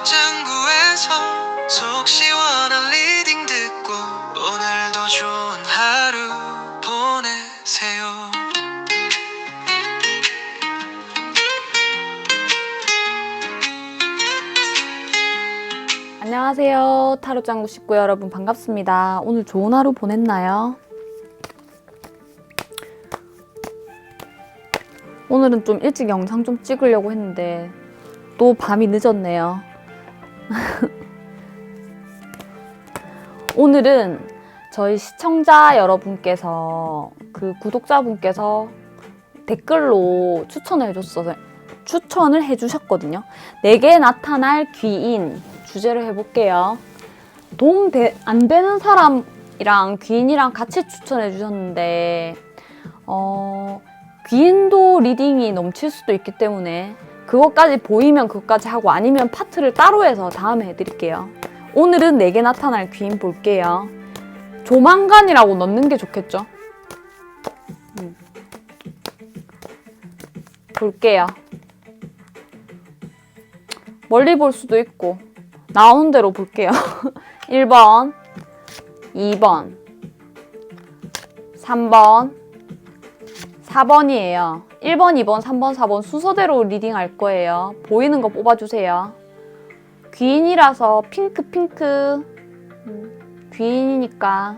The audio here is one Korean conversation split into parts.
짱구에서 속 시원한 리딩 듣고 오늘도 좋은 하루 보내세요. 안녕하세요. 타로짱구 식구 여러분 반갑습니다. 오늘 좋은 하루 보냈나요? 오늘은 좀 일찍 영상 좀 찍으려고 했는데 또 밤이 늦었네요. 오늘은 저희 시청자 여러분께서 구독자분께서 댓글로 추천을 해주셨거든요. 내게 나타날 귀인 주제를 해볼게요. 도움 안 되는 사람이랑 귀인이랑 같이 추천해 주셨는데 귀인도 리딩이 넘칠 수도 있기 때문에 그것까지 보이면 그것까지 하고 아니면 파트를 따로 해서 다음에 해드릴게요. 오늘은 내게 나타날 귀인 볼게요. 조만간이라고 넣는 게 좋겠죠? 볼게요. 멀리 볼 수도 있고 나온 대로 볼게요. 1번, 2번, 3번, 4번이에요. 1번, 2번, 3번, 4번 순서대로 리딩 할 거예요. 보이는 거 뽑아주세요. 귀인이라서 핑크. 귀인이니까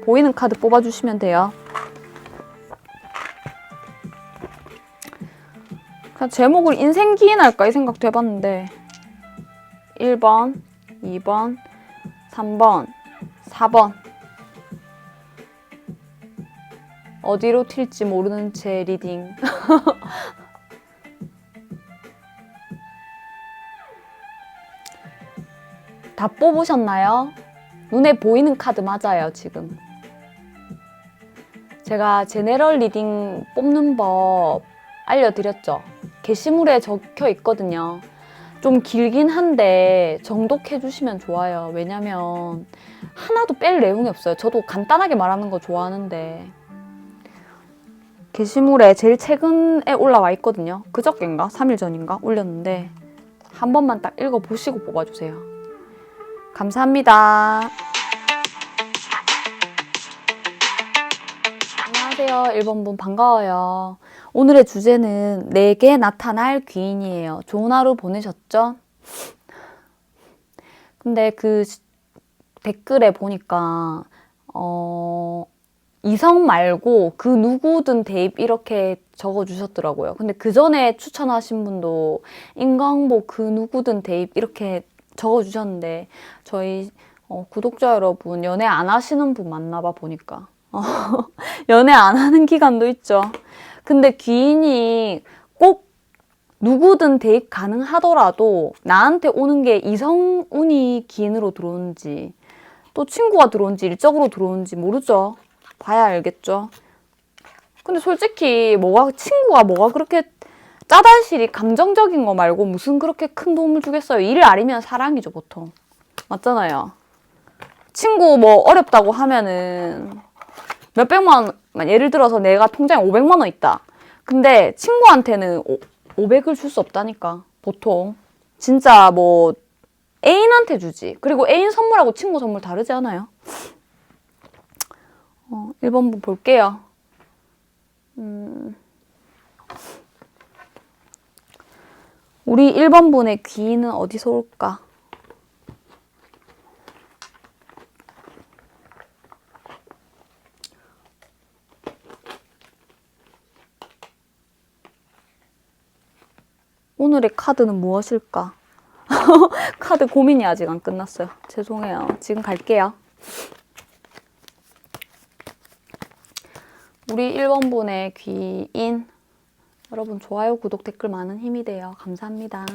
보이는 카드 뽑아주시면 돼요. 그냥 제목을 인생 귀인 할까 이 생각도 해봤는데 1번, 2번, 3번, 4번 어디로 튈지 모르는 제 리딩. 다 뽑으셨나요? 눈에 보이는 카드 맞아요, 지금. 제가 제네럴 리딩 뽑는 법 알려드렸죠? 게시물에 적혀 있거든요. 좀 길긴 한데 정독해 주시면 좋아요. 왜냐면 하나도 뺄 내용이 없어요. 저도 간단하게 말하는 거 좋아하는데 게시물에 제일 최근에 올라와 있거든요. 그저껜가? 3일 전인가? 올렸는데 한 번만 딱 읽어보시고 뽑아주세요. 감사합니다. 안녕하세요. 1번 분 반가워요. 오늘의 주제는 내게 나타날 귀인이에요. 좋은 하루 보내셨죠? 근데 댓글에 보니까 이성 말고 그 누구든 대입 이렇게 적어주셨더라고요. 근데 그 전에 추천하신 분도 인강보 그 누구든 대입 이렇게 적어주셨는데 저희 구독자 여러분 연애 안 하시는 분 맞나봐 보니까. 연애 안 하는 기간도 있죠. 근데 귀인이 꼭 누구든 대입 가능하더라도 나한테 오는 게 이성운이 귀인으로 들어오는지 또 친구가 들어오는지 일적으로 들어오는지 모르죠. 봐야 알겠죠. 근데 솔직히 친구가 뭐가 그렇게 짜잘시리 감정적인 거 말고 무슨 그렇게 큰 도움을 주겠어요. 이를 아니면 사랑이죠 보통. 맞잖아요. 친구 뭐 어렵다고 하면은 몇백만 원, 예를 들어서 내가 통장에 500만 원 있다. 근데 친구한테는 500을 줄 수 없다니까 보통. 진짜 뭐 애인한테 주지. 그리고 애인 선물하고 친구 선물 다르지 않아요? 1번 분 볼게요. 우리 1번 분의 귀인은 어디서 올까? 오늘의 카드는 무엇일까? 카드 고민이 아직 안 끝났어요. 죄송해요. 지금 갈게요. 우리 1번 분의 귀인 여러분 좋아요, 구독, 댓글 많은 힘이 돼요. 감사합니다.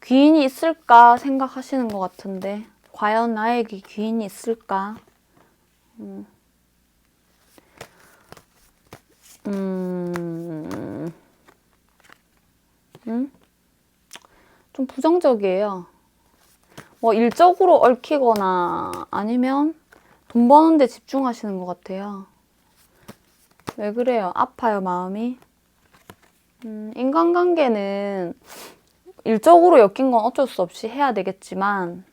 귀인이 있을까 생각하시는 것 같은데 과연 나에게 귀인이 있을까? 좀 부정적이에요. 뭐 일적으로 얽히거나 아니면 돈 버는 데 집중하시는 것 같아요. 왜 그래요? 아파요, 마음이? 인간관계는 일적으로 엮인 건 어쩔 수 없이 해야 되겠지만,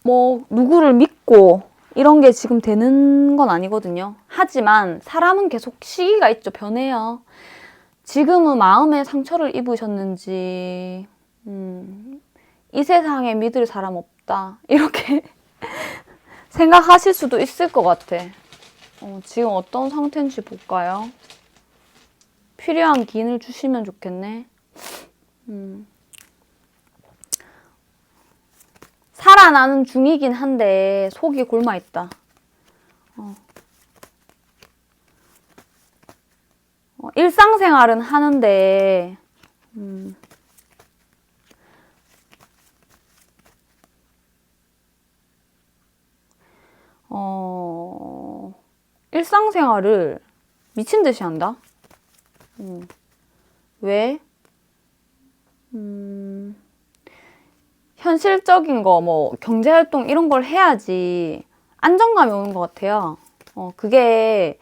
뭐, 누구를 믿고, 이런 게 지금 되는 건 아니거든요. 하지만, 사람은 계속 시기가 있죠. 변해요. 지금은 마음에 상처를 입으셨는지, 이 세상에 믿을 사람 없다. 이렇게 생각하실 수도 있을 것 같아. 지금 어떤 상태인지 볼까요? 필요한 기인을 주시면 좋겠네. 살아나는 중이긴 한데 속이 골마 있다. 일상생활은 하는데 일상생활을 미친 듯이 한다. 왜? 현실적인 거, 뭐, 경제활동 이런 걸 해야지 안정감이 오는 것 같아요. 그게,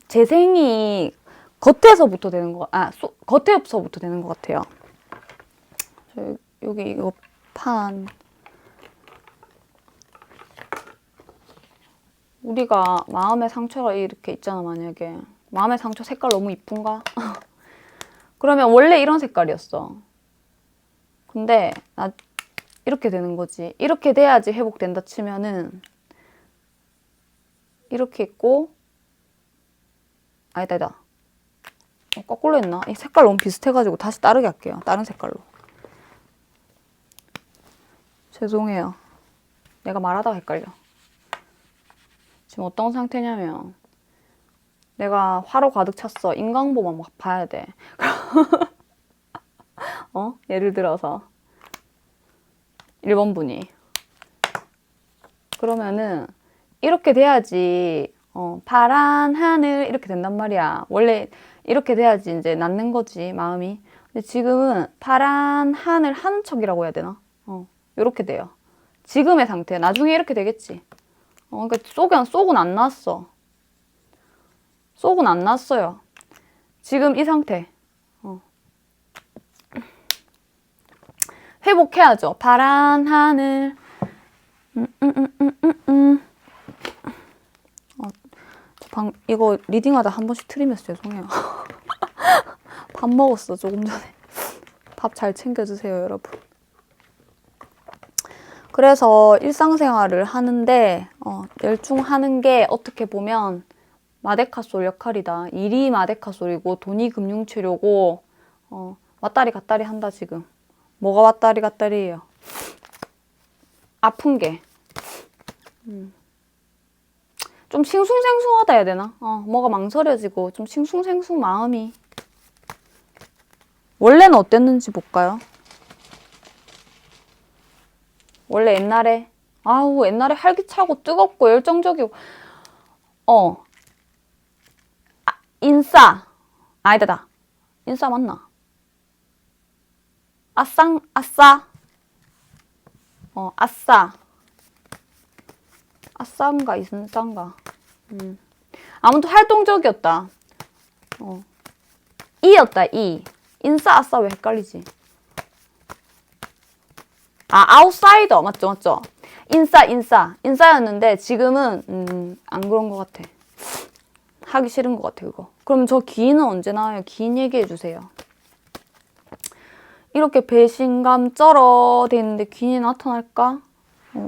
재생이 겉에서부터 되는 겉에서부터 되는 것 같아요. 여기 이거 판. 우리가 마음의 상처가 이렇게 있잖아, 만약에. 마음의 상처 색깔 너무 이쁜가? 그러면 원래 이런 색깔이었어. 근데 이렇게 되는 거지. 이렇게 돼야지 회복된다 치면은 이렇게 있고 아니다. 거꾸로 했나? 이 색깔 너무 비슷해가지고 다시 다르게 할게요. 다른 색깔로. 죄송해요. 내가 말하다가 헷갈려. 지금 어떤 상태냐면 내가 화로 가득 찼어. 인강보만 막 봐야 돼. 예를 들어서 1번 분이 그러면은 이렇게 돼야지 파란 하늘 이렇게 된단 말이야. 원래 이렇게 돼야지 이제 낫는 거지, 마음이. 근데 지금은 파란 하늘 하는 척이라고 해야 되나? 이렇게 돼요. 지금의 상태. 나중에 이렇게 되겠지. 그러니까 쏙은 안 났어. 쏙은 안 났어요. 지금 이 상태. 회복해야죠. 파란 하늘. 이거 리딩하다 한 번씩 틀리면서 죄송해요. 밥 먹었어, 조금 전에. 밥 잘 챙겨주세요, 여러분. 그래서 일상생활을 하는데 열중하는 게 어떻게 보면 마데카솔 역할이다. 일이 마데카솔이고 돈이 금융치료고 왔다리 갔다리 한다 지금. 뭐가 왔다리 갔다리예요? 아픈 게. 좀 싱숭생숭하다 해야 되나? 뭐가 망설여지고 좀 싱숭생숭 마음이. 원래는 어땠는지 볼까요? 원래 옛날에 옛날에 활기차고 뜨겁고 열정적이고 인싸 아니다 인싸 맞나? 아싸 아싸인가 인싸인가 아무튼 활동적이었다. 이였다 이 인싸 아싸 왜 헷갈리지? 아웃사이더 맞죠? 인싸였는데 지금은 안 그런 것 같아. 하기 싫은 것 같아 그거. 그럼 저 기인은 언제 나와요? 기인 얘기해 주세요. 이렇게 배신감 쩔어 돼 있는데 기인이 나타날까?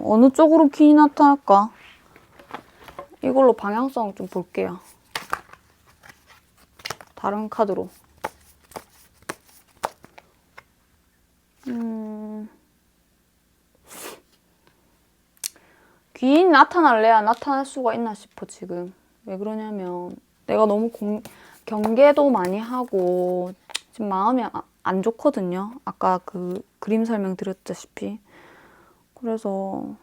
어느 쪽으로 기인이 나타날까? 이걸로 방향성 좀 볼게요. 다른 카드로. 귀인이 나타날래야 나타날 수가 있나 싶어 지금. 왜 그러냐면 내가 너무 경계도 많이 하고 지금 마음이 안 좋거든요. 아까 그 그림 설명 드렸다시피. 그래서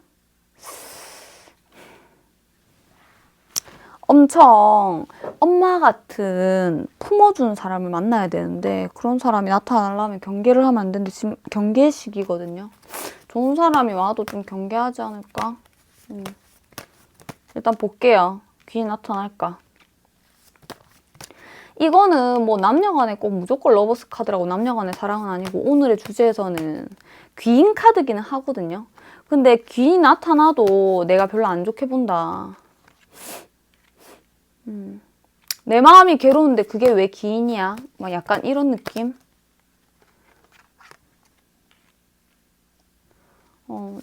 엄청 엄마 같은 품어주는 사람을 만나야 되는데 그런 사람이 나타나려면 경계를 하면 안 되는데 지금 경계 시기거든요. 좋은 사람이 와도 좀 경계하지 않을까? 일단 볼게요. 귀인 나타날까? 이거는 뭐 남녀간에 꼭 무조건 러버스 카드라고 남녀간의 사랑은 아니고 오늘의 주제에서는 귀인 카드기는 하거든요. 근데 귀인 나타나도 내가 별로 안 좋게 본다. 내 마음이 괴로운데 그게 왜 귀인이야? 막 약간 이런 느낌?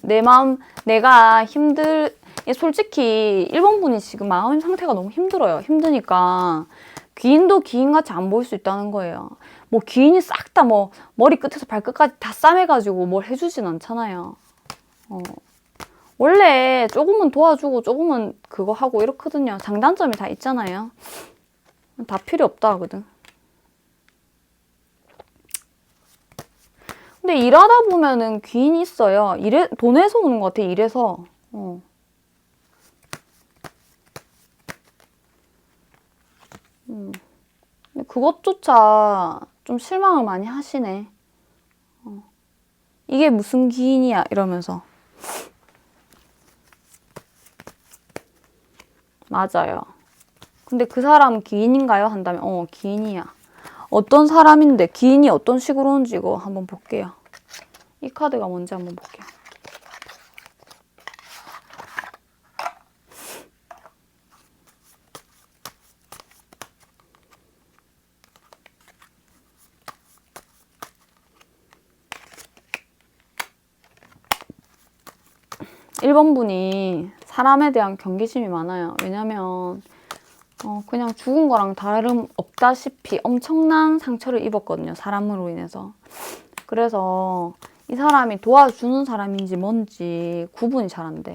내 마음, 내가 솔직히 1번 분이 지금 마음 상태가 너무 힘들어요. 힘드니까 귀인도 귀인같이 안 보일 수 있다는 거예요. 뭐 귀인이 싹 다 뭐 머리 끝에서 발끝까지 다 싸매가지고 뭘 해주진 않잖아요. 원래 조금은 도와주고 조금은 그거 하고 이렇거든요. 장단점이 다 있잖아요. 다 필요 없다 하거든. 근데 일하다 보면은 귀인이 있어요. 돈에서 오는 것 같아, 일에서. 근데 그것조차 좀 실망을 많이 하시네. 이게 무슨 귀인이야, 이러면서. 맞아요. 근데 그 사람은 귀인인가요? 한다면, 귀인이야. 어떤 사람인데 귀인이 어떤 식으로 오는지 이거 한번 볼게요. 이 카드가 뭔지 한번 볼게요. 일 번 분이 사람에 대한 경계심이 많아요. 왜냐면 그냥 죽은 거랑 다름없다시피 엄청난 상처를 입었거든요. 사람으로 인해서. 그래서 이 사람이 도와주는 사람인지 뭔지 구분이 잘 안 돼.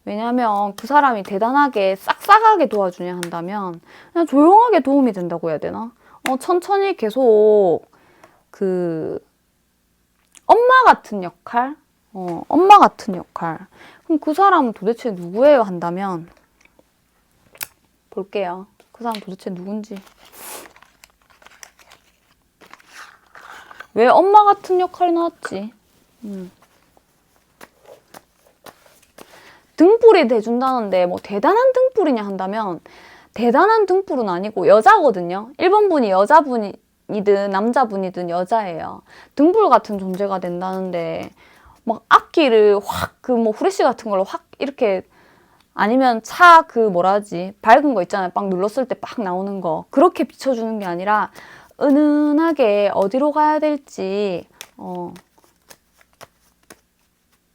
왜냐면 그 사람이 대단하게 싹싹하게 도와주냐 한다면 그냥 조용하게 도움이 된다고 해야 되나? 천천히 계속 그 엄마 같은 역할? 엄마 같은 역할. 그럼 그 사람은 도대체 누구예요? 한다면 볼게요. 그 사람 도대체 누군지. 왜 엄마 같은 역할이 나왔지? 등불이 돼준다는데 뭐 대단한 등불이냐 한다면 대단한 등불은 아니고 여자거든요. 1번 분이 여자분이든 남자분이든 여자예요. 등불 같은 존재가 된다는데 막 앞길을 확 그 뭐 후레쉬 같은 걸로 확 이렇게 아니면 차 그 뭐라 하지 밝은 거 있잖아요. 빡 눌렀을 때 빡 나오는 거 그렇게 비춰주는 게 아니라 은은하게 어디로 가야 될지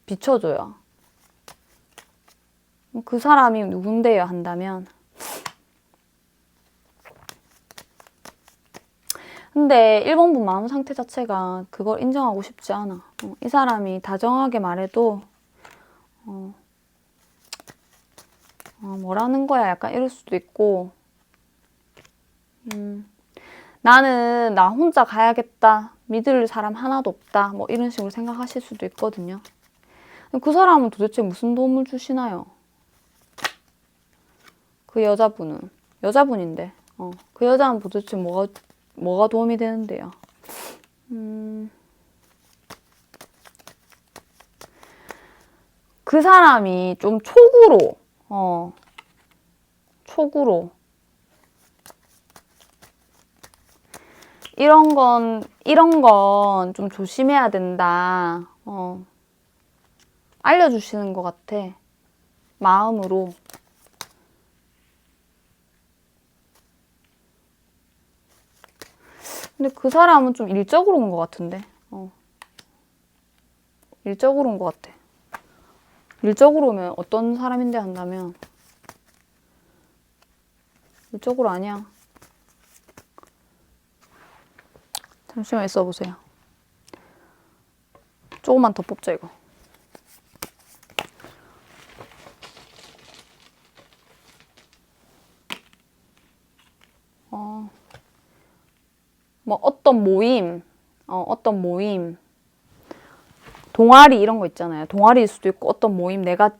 비춰줘요. 그 사람이 누군데요? 한다면 근데 1번분 마음 상태 자체가 그걸 인정하고 싶지 않아. 이 사람이 다정하게 말해도 뭐라는 거야? 약간 이럴 수도 있고 나는 나 혼자 가야겠다. 믿을 사람 하나도 없다. 뭐 이런 식으로 생각하실 수도 있거든요. 그 사람은 도대체 무슨 도움을 주시나요? 그 여자분은 여자분인데 그 여자는 도대체 뭐가 도움이 되는데요? 그 사람이 좀 촉으로 이런 건 좀 조심해야 된다. 알려주시는 것 같아. 마음으로. 근데 그 사람은 좀 일적으로 온 것 같은데. 일적으로 온 것 같아. 일적으로 오면 어떤 사람인데 한다면 일적으로 아니야. 잠시만 있어보세요. 조금만 더 뽑자 이거. 뭐 어떤 모임, 동아리 이런 거 있잖아요. 동아리일 수도 있고 어떤 모임, 내가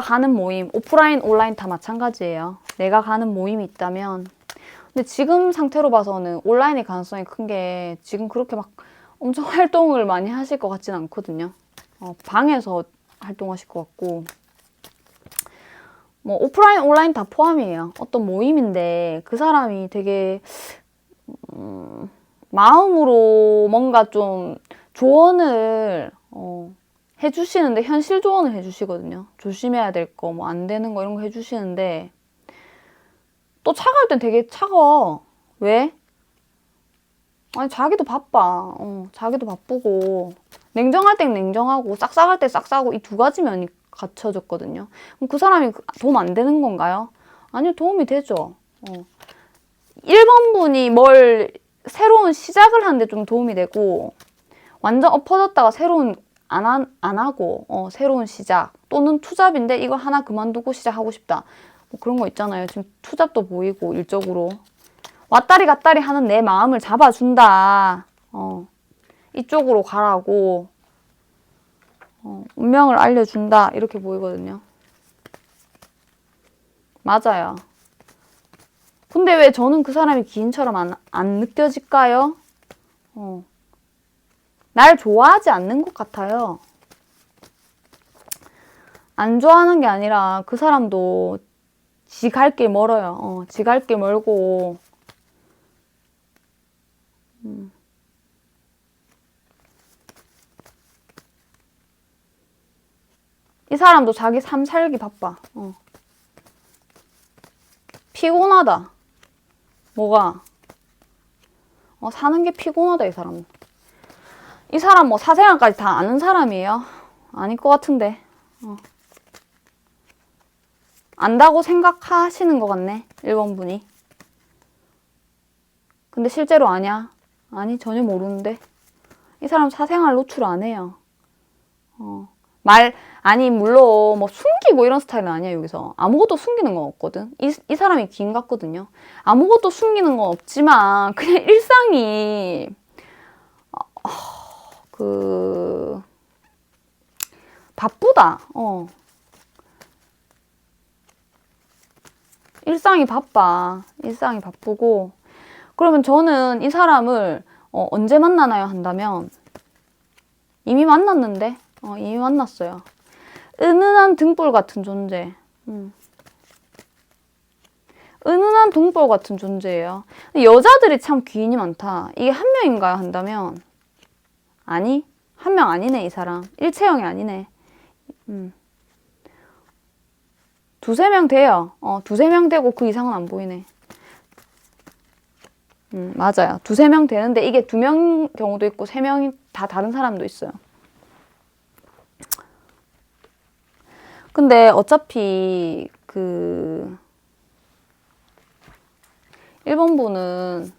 가는 모임, 오프라인, 온라인 다 마찬가지예요. 내가 가는 모임이 있다면 근데 지금 상태로 봐서는 온라인의 가능성이 큰 게 지금 그렇게 막 엄청 활동을 많이 하실 것 같진 않거든요. 방에서 활동하실 것 같고 뭐 오프라인, 온라인 다 포함이에요. 어떤 모임인데 그 사람이 되게 마음으로 뭔가 좀 조언을 해주시는데 현실 조언을 해주시거든요. 조심해야 될 거, 뭐 안 되는 거 이런 거 해주시는데 또 차가울 땐 되게 차가워. 왜? 아니 자기도 바빠. 자기도 바쁘고 냉정할 땐 냉정하고 싹싹할 때 싹싹하고 이 두 가지 면이 갖춰졌거든요. 그럼 그 사람이 도움 안 되는 건가요? 아니요, 도움이 되죠. 1번 분이 뭘 새로운 시작을 하는데 좀 도움이 되고 완전 엎어졌다가 새로운 안 하고 새로운 시작 또는 투잡인데 이걸 하나 그만두고 시작하고 싶다. 뭐 그런 거 있잖아요. 지금 투잡도 보이고 일적으로 왔다리 갔다리 하는 내 마음을 잡아준다. 이쪽으로 가라고 운명을 알려준다. 이렇게 보이거든요. 맞아요. 근데 왜 저는 그 사람이 기인처럼 안 느껴질까요? 날 좋아하지 않는 것 같아요. 안 좋아하는 게 아니라 그 사람도 지 갈 길 멀어요. 지 갈 길 멀고 이 사람도 자기 삶 살기 바빠. 피곤하다. 뭐가? 사는 게 피곤하다, 이 사람은. 이 사람 뭐 사생활까지 다 아는 사람이에요? 아닐 것 같은데. 안다고 생각하시는 것 같네, 1번 분이. 근데 실제로 아냐? 아니, 전혀 모르는데. 이 사람 사생활 노출 안 해요. 아니, 물론, 뭐, 숨기고 이런 스타일은 아니야, 여기서. 아무것도 숨기는 건 없거든. 이 사람이 기인 같거든요. 아무것도 숨기는 건 없지만, 그냥 일상이, 바쁘다. 일상이 바빠. 일상이 바쁘고. 그러면 저는 이 사람을, 언제 만나나요? 한다면, 이미 만났는데? 이미 만났어요. 은은한 등불 같은 존재. 은은한 등불 같은 존재예요. 여자들이 참 귀인이 많다. 이게 한 명인가요? 한다면 아니, 한 명 아니네. 이 사람 일체형이 아니네. 두세 명 돼요. 두세 명 되고 그 이상은 안 보이네. 맞아요. 두세 명 되는데 이게 2명 경우도 있고 3명이 다 다른 사람도 있어요. 근데 어차피 1번 분은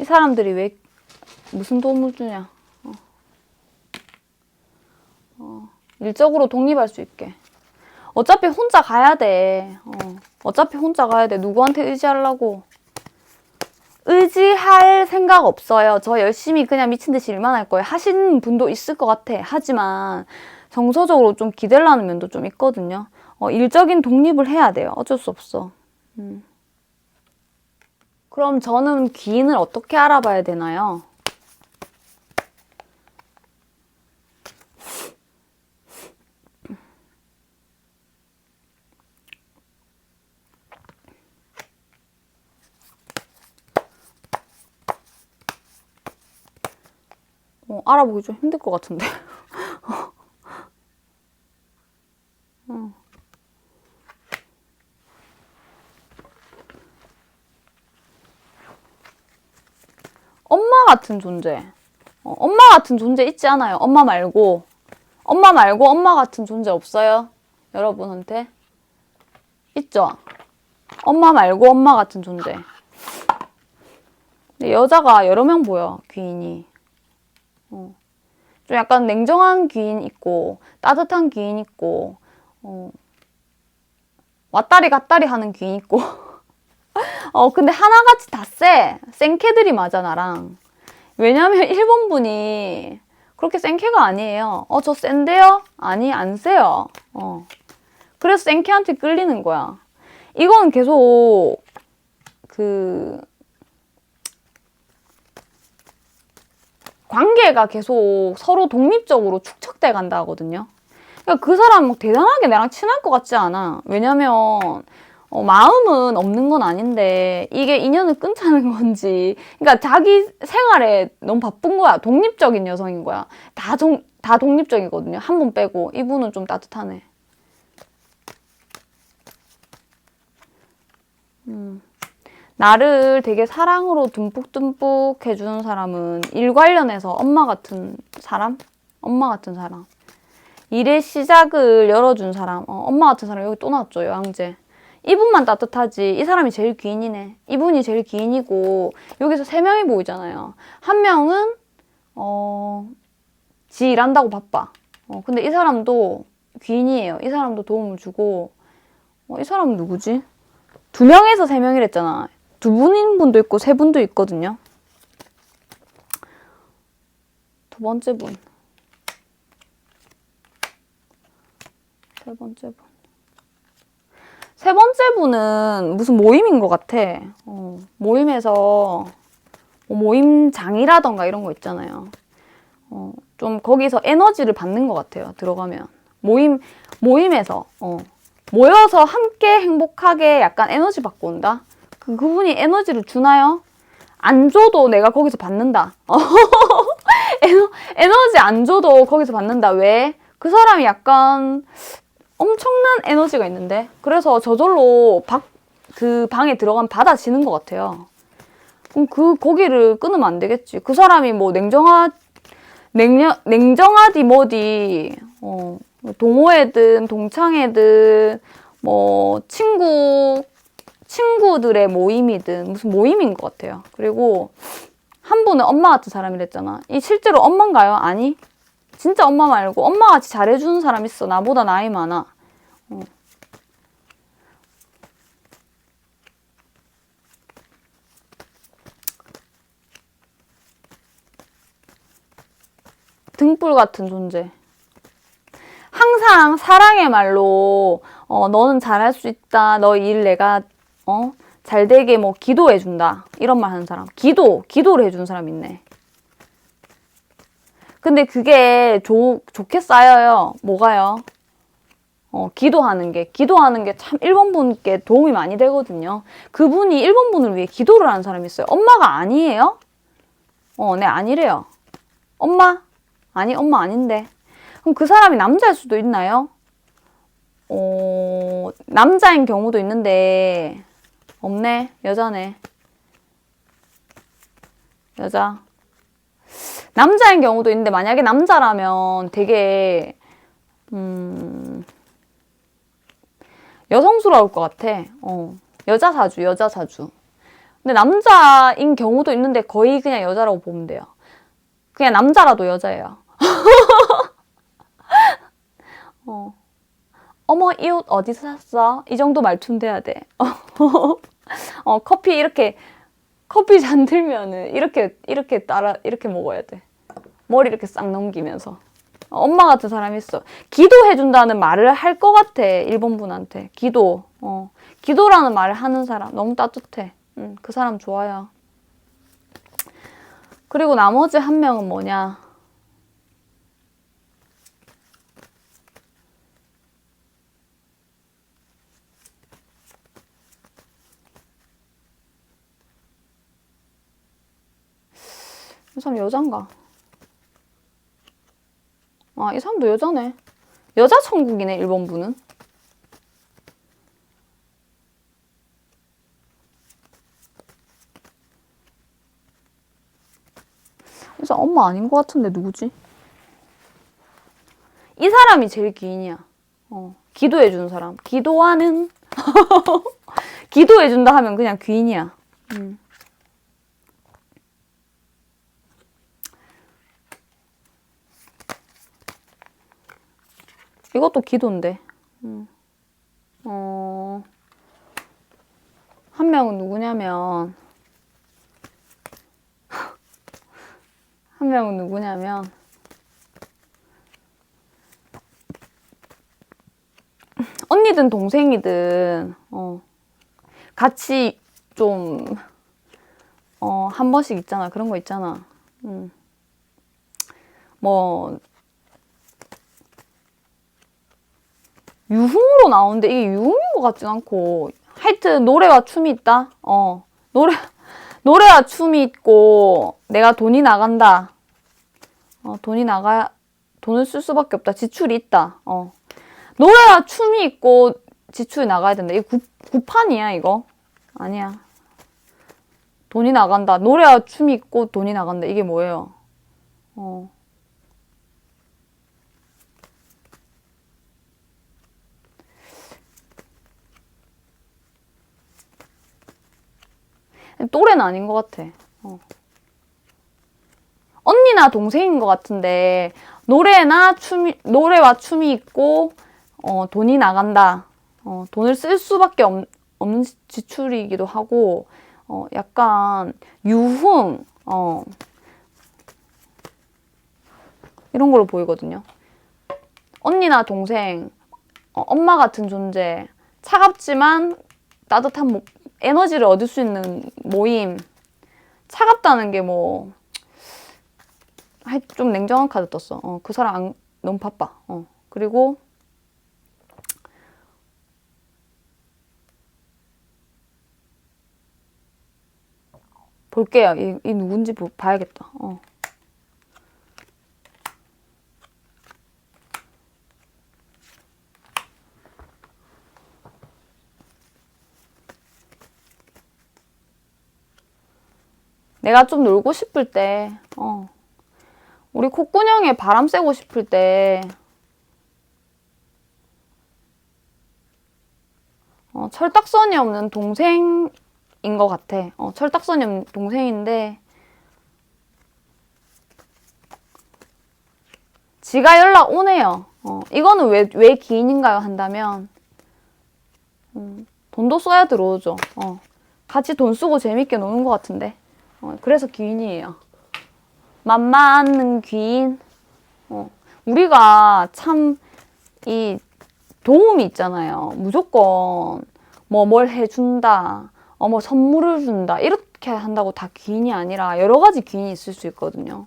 이 사람들이 왜 무슨 도움을 주냐? 일적으로 독립할 수 있게. 어차피 혼자 가야 돼. 어차피 혼자 가야 돼. 누구한테 의지하려고? 의지할 생각 없어요. 저 열심히 그냥 미친 듯이 일만 할 거예요. 하시는 분도 있을 것 같아. 하지만 정서적으로 좀 기대려는 면도 좀 있거든요. 일적인 독립을 해야 돼요. 어쩔 수 없어. 그럼 저는 귀인을 어떻게 알아봐야 되나요? 알아보기 좀 힘들 것 같은데. 엄마 같은 존재. 엄마 같은 존재 있지 않아요? 엄마 말고. 엄마 말고 엄마 같은 존재 없어요? 여러분한테? 있죠? 엄마 말고 엄마 같은 존재. 근데 여자가 여러 명 보여, 귀인이. 좀 약간 냉정한 귀인 있고, 따뜻한 귀인 있고, 왔다리 갔다리 하는 귀인 있고. 근데 하나같이 다 쎄. 생캐들이 맞아, 나랑. 왜냐면 1번 분이 그렇게 생캐가 아니에요. 저 센데요? 아니, 안 세요. 그래서 생캐한테 끌리는 거야. 이건 계속 관계가 계속 서로 독립적으로 축적돼 간다 하거든요. 그러니까 그 사람 막 대단하게 나랑 친할 것 같지 않아. 왜냐면 마음은 없는 건 아닌데 이게 인연을 끊자는 건지, 그러니까 자기 생활에 너무 바쁜 거야. 독립적인 여성인 거야. 다 독립적이거든요. 한 분 빼고. 이분은 좀 따뜻하네. 나를 되게 사랑으로 듬뿍듬뿍 해주는 사람은 일 관련해서 엄마 같은 사람? 엄마 같은 사람. 일의 시작을 열어준 사람. 엄마 같은 사람. 여기 또 나왔죠, 여왕제. 이분만 따뜻하지. 이 사람이 제일 귀인이네. 이분이 제일 귀인이고, 여기서 3명이 보이잖아요. 한 명은 지 일한다고 바빠. 근데 이 사람도 귀인이에요. 이 사람도 도움을 주고. 이 사람은 누구지? 2명에서 3명이랬잖아. 2분인 분도 있고 3분도 있거든요. 두 번째 분. 세 번째 분. 세 번째 분은 무슨 모임인 것 같아. 모임에서 모임장이라던가 이런 거 있잖아요. 좀 거기서 에너지를 받는 것 같아요. 들어가면. 모임에서 모여서 함께 행복하게 약간 에너지 받고 온다? 그분이 에너지를 주나요? 안 줘도 내가 거기서 받는다. 에너지 안 줘도 거기서 받는다. 왜? 그 사람이 약간 엄청난 에너지가 있는데, 그래서 저절로 그 방에 들어가면 받아지는 것 같아요. 그럼 거기를 끊으면 안 되겠지. 그 사람이 뭐 냉정하디 뭐디, 동호회든 동창회든 뭐 친구들의 모임이든 무슨 모임인 것 같아요. 그리고 한 분은 엄마 같은 사람이랬잖아. 이 실제로 엄마인가요? 아니, 진짜 엄마 말고 엄마같이 잘해주는 사람 있어. 나보다 나이 많아. 등불 같은 존재. 항상 사랑의 말로 너는 잘할 수 있다. 너 일 내가 잘 되게 뭐 기도해준다. 이런 말 하는 사람. 기도를 해주는 사람 있네. 근데 그게 좋게 쌓여요. 뭐가요? 기도하는 게 참 1번 분께 도움이 많이 되거든요. 그분이 1번 분을 위해 기도를 하는 사람이 있어요. 엄마가 아니에요? 네, 아니래요. 엄마? 아니, 엄마 아닌데. 그럼 그 사람이 남자일 수도 있나요? 남자인 경우도 있는데, 없네. 여자네. 여자. 남자인 경우도 있는데, 만약에 남자라면 되게, 여성스러울 것 같아. 여자 사주. 근데 남자인 경우도 있는데, 거의 그냥 여자라고 보면 돼요. 그냥 남자라도 여자예요. 어머, 이 옷 어디서 샀어? 이 정도 말투는 돼야 돼. 커피 잔 들면은 이렇게 먹어야 돼. 머리 이렇게 싹 넘기면서. 엄마 같은 사람이 있어. 기도해준다는 말을 할 것 같아. 1번 분한테. 기도라는 말을 하는 사람. 너무 따뜻해. 그 사람 좋아요. 그리고 나머지 한 명은 뭐냐? 이 사람 여잔가? 이 사람도 여자네. 여자 천국이네, 1번 분은. 이 사람 엄마 아닌 것 같은데 누구지? 이 사람이 제일 귀인이야. 기도해주는 사람. 기도해준다 하면 그냥 귀인이야. 이것도 기도인데. 한 명은 누구냐면 언니든 동생이든 같이 좀 한 번씩 있잖아. 그런 거 있잖아. 뭐 유흥으로 나오는데 이게 유흥인 것 같진 않고 하여튼 노래와 춤이 있다. 노래와 춤이 있고 내가 돈이 나간다. 돈을 쓸 수밖에 없다. 지출이 있다. 노래와 춤이 있고 지출이 나가야 된다. 이거 구판이야 이거? 아니야. 돈이 나간다. 노래와 춤이 있고 돈이 나간다. 이게 뭐예요? 또래는 아닌 것 같아. 언니나 동생인 것 같은데 노래와 춤이 있고 돈이 나간다. 돈을 쓸 수밖에 없는 지출이기도 하고 약간 유흥 이런 걸로 보이거든요. 언니나 동생, 엄마 같은 존재, 차갑지만 따뜻한 에너지를 얻을 수 있는 모임. 차갑다는 게 뭐 좀 냉정한 카드 떴어. 그 사람 너무 바빠. 그리고 볼게요. 이 누군지 봐야겠다. 내가 좀 놀고 싶을 때, 우리 콧구녕에 바람 쐬고 싶을 때, 철딱선이 없는 동생인 것 같아. 철딱선이 없는 동생인데, 지가 연락 오네요. 이거는 왜 기인인가요? 한다면, 돈도 써야 들어오죠. 같이 돈 쓰고 재밌게 노는 것 같은데. 그래서 귀인이에요. 만만한 귀인. 우리가 참 이 도움이 있잖아요. 무조건 뭘 해준다, 뭐 선물을 준다 이렇게 한다고 다 귀인이 아니라 여러 가지 귀인이 있을 수 있거든요.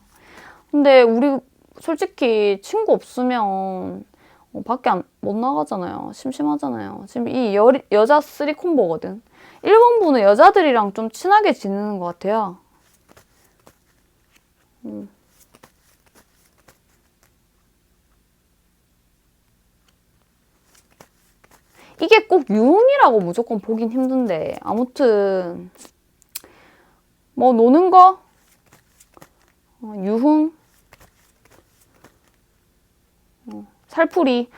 근데 우리 솔직히 친구 없으면 밖에 못 나가잖아요. 심심하잖아요. 지금 이 여자 3콤보거든. 1번분은 여자들이랑 좀 친하게 지내는 것 같아요. 이게 꼭 유흥이라고 무조건 보긴 힘든데 아무튼 뭐 노는 거 유흥 살풀이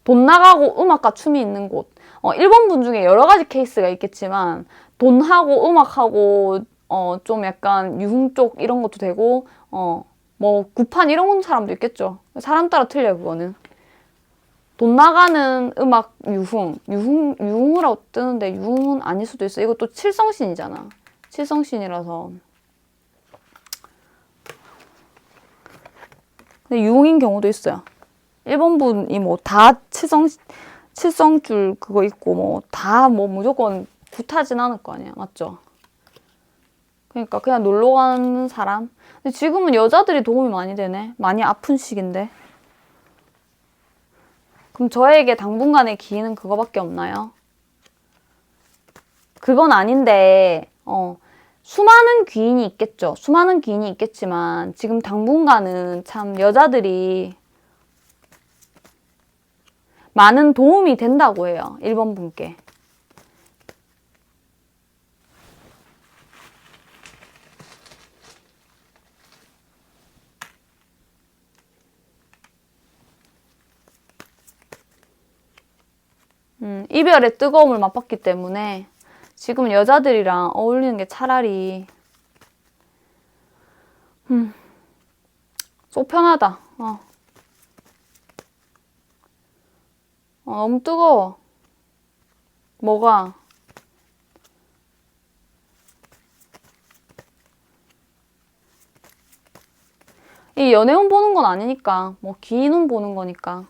돈 나가고 음악과 춤이 있는 곳. 1번 분 중에 여러 가지 케이스가 있겠지만 돈하고 음악하고 좀 약간 유흥 쪽 이런 것도 되고 뭐 구판 이런 사람도 있겠죠. 사람 따라 틀려요, 그거는. 돈 나가는 음악 유흥이라고 뜨는데 유흥은 아닐 수도 있어. 이것도 칠성신이잖아. 칠성신이라서. 근데 유흥인 경우도 있어요. 1번 분이 뭐 다 칠성줄 그거 있고 뭐 다 뭐 무조건 굿하진 않을 거 아니야. 맞죠? 그러니까 그냥 놀러 가는 사람. 근데 지금은 여자들이 도움이 많이 되네. 많이 아픈 시기인데. 그럼 저에게 당분간의 기회는 그거밖에 없나요? 그건 아닌데 수많은 귀인이 있겠죠. 수많은 귀인이 있겠지만 지금 당분간은 참 여자들이 많은 도움이 된다고 해요. 1번 분께. 이별의 뜨거움을 맛봤기 때문에 지금 여자들이랑 어울리는 게 차라리 속 편하다. 너무 뜨거워. 뭐가? 이 연애운 보는 건 아니니까 뭐 기인운 보는 거니까.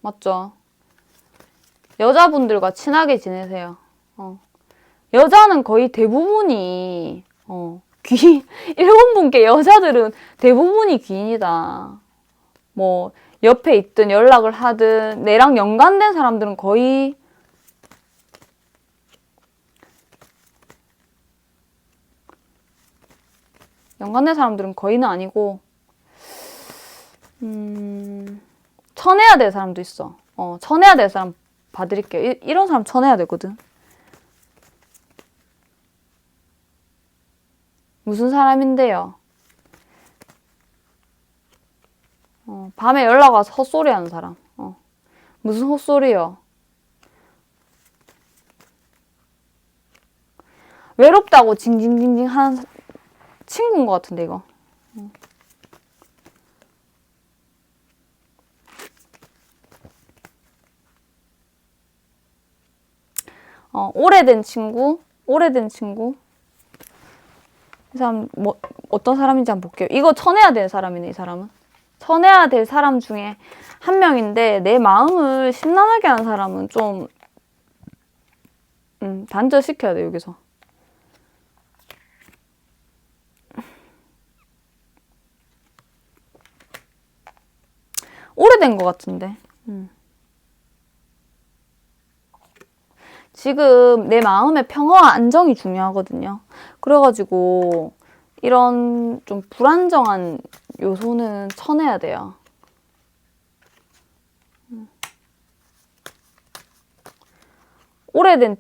맞죠? 여자분들과 친하게 지내세요. 여자는 거의 대부분이 일본 분께 여자들은 대부분이 귀인이다. 뭐 옆에 있든 연락을 하든 내랑 연관된 사람들은 거의 거의는 아니고 쳐내야 될 사람도 있어. 쳐내야 될 사람 봐드릴게요. 이런 사람 쳐내야 되거든. 무슨 사람인데요? 밤에 연락 와서 헛소리 하는 사람. 무슨 헛소리요? 외롭다고 징징징징 하는 친구인 것 같은데, 이거. 오래된 친구. 이 사람, 어떤 사람인지 한번 볼게요. 이거 쳐내야 될 사람이네, 이 사람은. 쳐내야 될 사람 중에 한 명인데, 내 마음을 심란하게 하는 사람은 좀, 단절시켜야 돼, 여기서. 오래된 것 같은데. 지금 내 마음의 평화와 안정이 중요하거든요. 그래가지고 이런 좀 불안정한 요소는 쳐내야 돼요. 오래된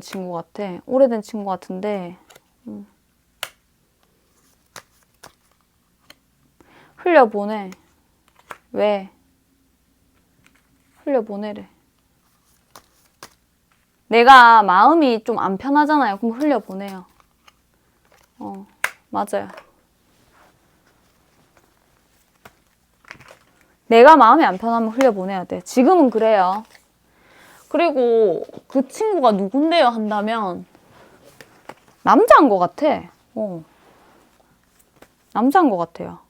친구 같아. 오래된 친구 같은데 흘려보내. 왜? 흘려보내래. 내가 마음이 좀 안 편하잖아요. 그럼 흘려보내요. 맞아요. 내가 마음이 안 편하면 흘려보내야 돼. 지금은 그래요. 그리고 그 친구가 누군데요 한다면 남자인 것 같아. 남자인 것 같아요.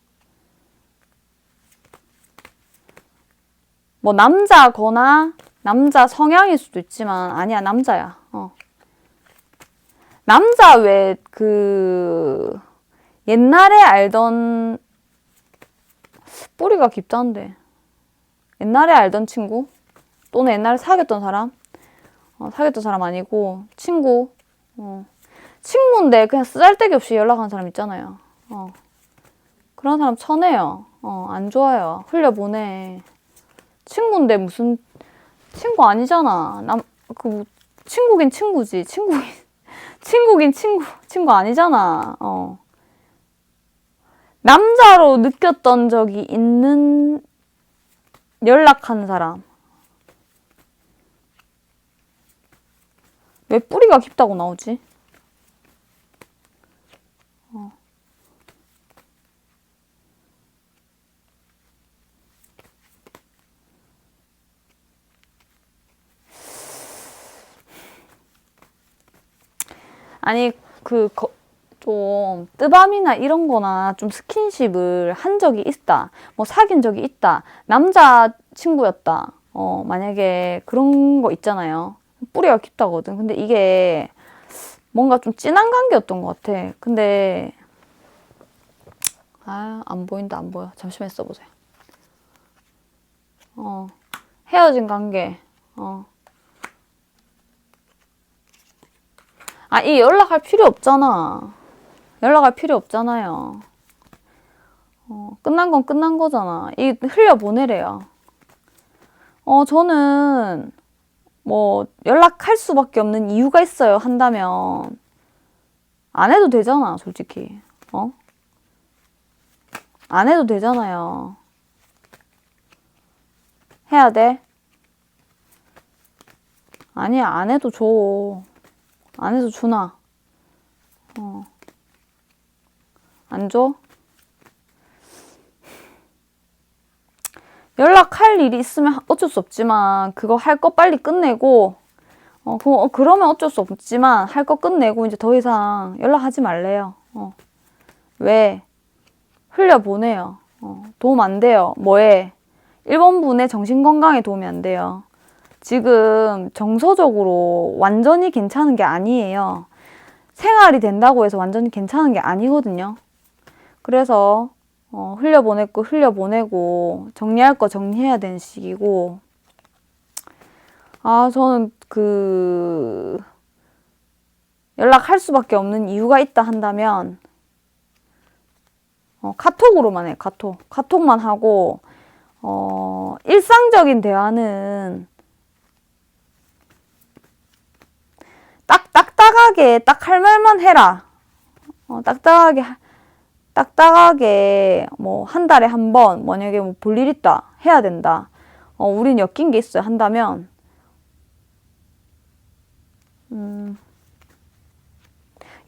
뭐 남자거나 남자 성향일 수도 있지만 아니야, 남자야. 남자 왜 옛날에 알던 뿌리가 깊다는데 옛날에 알던 친구 또는 옛날에 사귀었던 사람 사귀었던 사람 아니고 친구 친구인데 그냥 쓰잘데기 없이 연락하는 사람 있잖아요. 그런 사람 쳐내요. 안 좋아요. 흘려보내. 친구인데 무슨 친구 아니잖아. 친구긴 친구지. 친구긴 친구 아니잖아. 남자로 느꼈던 적이 있는 연락하는 사람. 왜 뿌리가 깊다고 나오지? 아니, 좀, 뜨밤이나 이런 거나 좀 스킨십을 한 적이 있다. 뭐 사귄 적이 있다. 남자 친구였다. 만약에 그런 거 있잖아요. 뿌리가 깊다거든. 근데 이게 뭔가 좀 진한 관계였던 것 같아. 근데, 안 보인다, 안 보여. 잠시만 써보세요. 헤어진 관계. 이 연락할 필요 없잖아. 연락할 필요 없잖아요. 끝난 건 끝난 거잖아. 이 흘려보내래요. 저는 뭐 연락할 수밖에 없는 이유가 있어요 한다면 안 해도 되잖아, 솔직히. 안 해도 되잖아요. 해야 돼? 아니야, 안 해도 줘. 안 해도 주나? 안 줘? 연락할 일이 있으면 어쩔 수 없지만 그거 할 거 빨리 끝내고 그러면 어쩔 수 없지만 할 거 끝내고 이제 더 이상 연락하지 말래요. 왜? 흘려보내요. 도움 안 돼요. 뭐에? 일본 분의 정신건강에 도움이 안 돼요. 지금 정서적으로 완전히 괜찮은 게 아니에요. 생활이 된다고 해서 완전히 괜찮은 게 아니거든요. 그래서 흘려보낼 거 흘려보내고 정리할 거 정리해야 되는 시기고, 저는 연락할 수밖에 없는 이유가 있다 한다면 카톡으로만 해. 카톡만 하고 일상적인 대화는 딱딱하게 딱 할 말만 해라. 딱딱하게 뭐 한 달에 한 번 만약에 뭐 볼 일 있다 해야 된다. 우린 엮인 게 있어요 한다면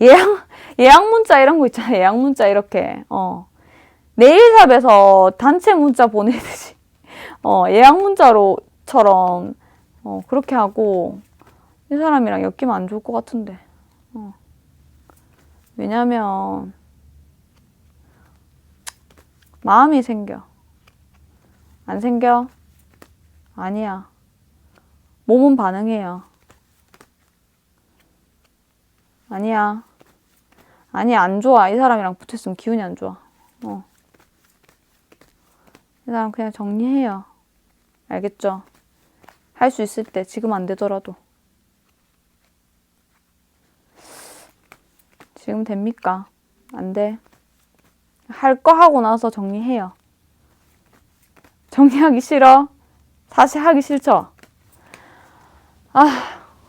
예약 문자 이런 거 있잖아요. 예약 문자 이렇게 네일샵에서 단체 문자 보내듯이 예약 문자로처럼 그렇게 하고 이 사람이랑 엮이면 안 좋을 것 같은데. 왜냐면 마음이 생겨. 안 생겨? 아니야. 몸은 반응해요. 아니야. 안 좋아. 이 사람이랑 붙어있으면 기분이 안 좋아. 이 사람 그냥 정리해요. 알겠죠? 할 수 있을 때, 지금 안 되더라도. 지금 됩니까? 안 돼. 할 거 하고 나서 정리해요. 정리하기 싫어? 다시 하기 싫죠?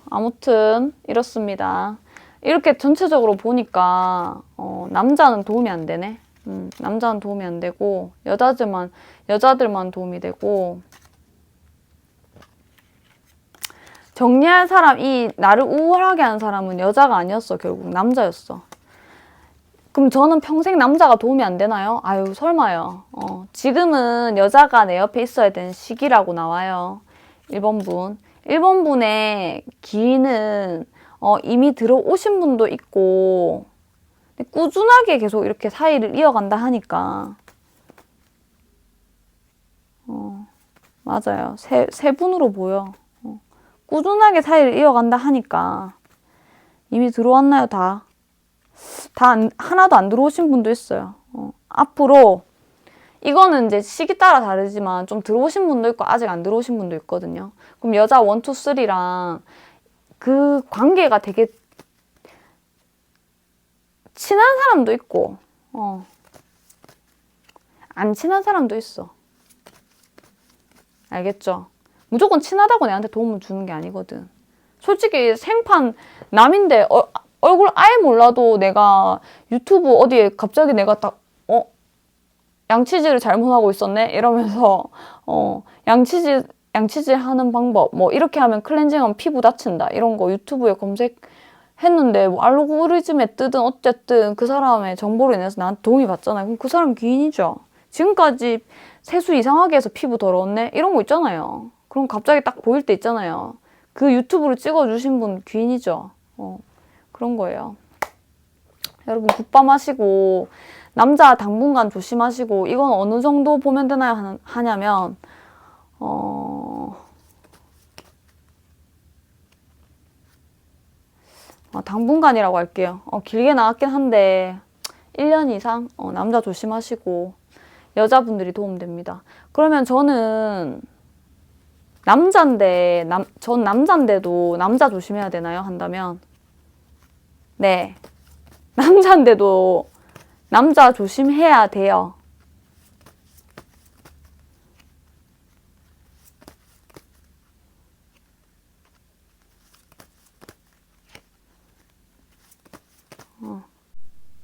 아무튼 이렇습니다. 이렇게 전체적으로 보니까 남자는 도움이 안 되네. 남자는 도움이 안 되고 여자들만 도움이 되고, 정리할 사람, 이 나를 우월하게 하는 사람은 여자가 아니었어. 결국 남자였어. 그럼 저는 평생 남자가 도움이 안 되나요? 아유, 설마요. 지금은 여자가 내 옆에 있어야 되는 시기라고 나와요. 1번분. 1번분의 기인은 이미 들어오신 분도 있고, 꾸준하게 계속 이렇게 사이를 이어간다 하니까. 맞아요. 세 분으로 보여. 꾸준하게 사이를 이어간다 하니까. 이미 들어왔나요, 다? 하나도 안 들어오신 분도 있어요. 앞으로, 이거는 이제 시기 따라 다르지만 좀 들어오신 분도 있고 아직 안 들어오신 분도 있거든요. 그럼 여자 1, 2, 3랑 그 관계가 되게 친한 사람도 있고, 안 친한 사람도 있어. 알겠죠? 무조건 친하다고 내한테 도움을 주는 게 아니거든. 솔직히 생판 남인데 얼굴 아예 몰라도 내가 유튜브 어디에 갑자기 내가 딱 양치질을 잘못하고 있었네? 이러면서 양치질 하는 방법 뭐 이렇게 하면 클렌징하면 피부 다친다 이런 거 유튜브에 검색했는데 뭐 알고리즘에 뜨든 어쨌든 그 사람의 정보로 인해서 나한테 도움이 받잖아요. 그럼 그 사람 귀인이죠. 지금까지 세수 이상하게 해서 피부 더러웠네? 이런 거 있잖아요. 그럼 갑자기 딱 보일 때 있잖아요. 그 유튜브를 찍어주신 분 귀인이죠. 그런 거예요. 여러분 굿밤 하시고 남자 당분간 조심하시고, 이건 어느 정도 보면 되나요? 하냐면 당분간이라고 할게요. 길게 나왔긴 한데 1년 이상 남자 조심하시고 여자분들이 도움됩니다. 그러면 저는 전 남잔데도 남자 조심해야 되나요? 한다면 네, 남잔데도 남자 조심해야 돼요.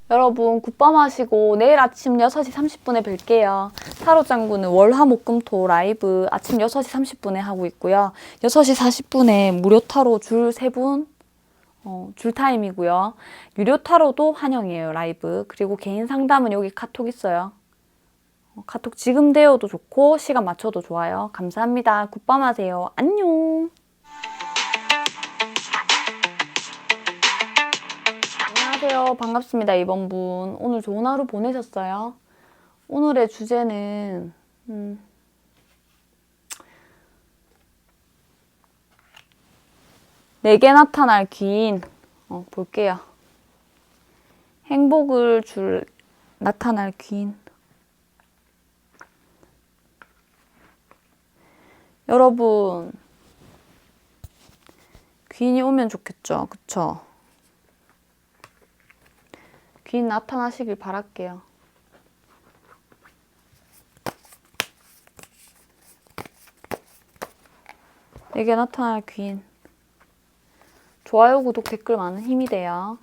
여러분 굿밤 하시고 내일 아침 6시 30분에 뵐게요. 타로 짱구는 월화목금토 라이브 아침 6시 30분에 하고 있고요. 6시 40분에 무료 타로 줄 3분 줄 타임이고요. 유료 타로도 환영이에요. 라이브. 그리고 개인 상담은 여기 카톡 있어요. 카톡 지금 되어도 좋고 시간 맞춰도 좋아요. 감사합니다. 굿밤 하세요. 안녕. 안녕하세요. 반갑습니다. 2번분. 오늘 좋은 하루 보내셨어요? 오늘의 주제는 내게 나타날 귀인. 볼게요. 행복을 줄 나타날 귀인. 여러분, 귀인이 오면 좋겠죠? 그쵸? 귀인 나타나시길 바랄게요. 내게 나타날 귀인. 좋아요, 구독, 댓글 많은 힘이 돼요.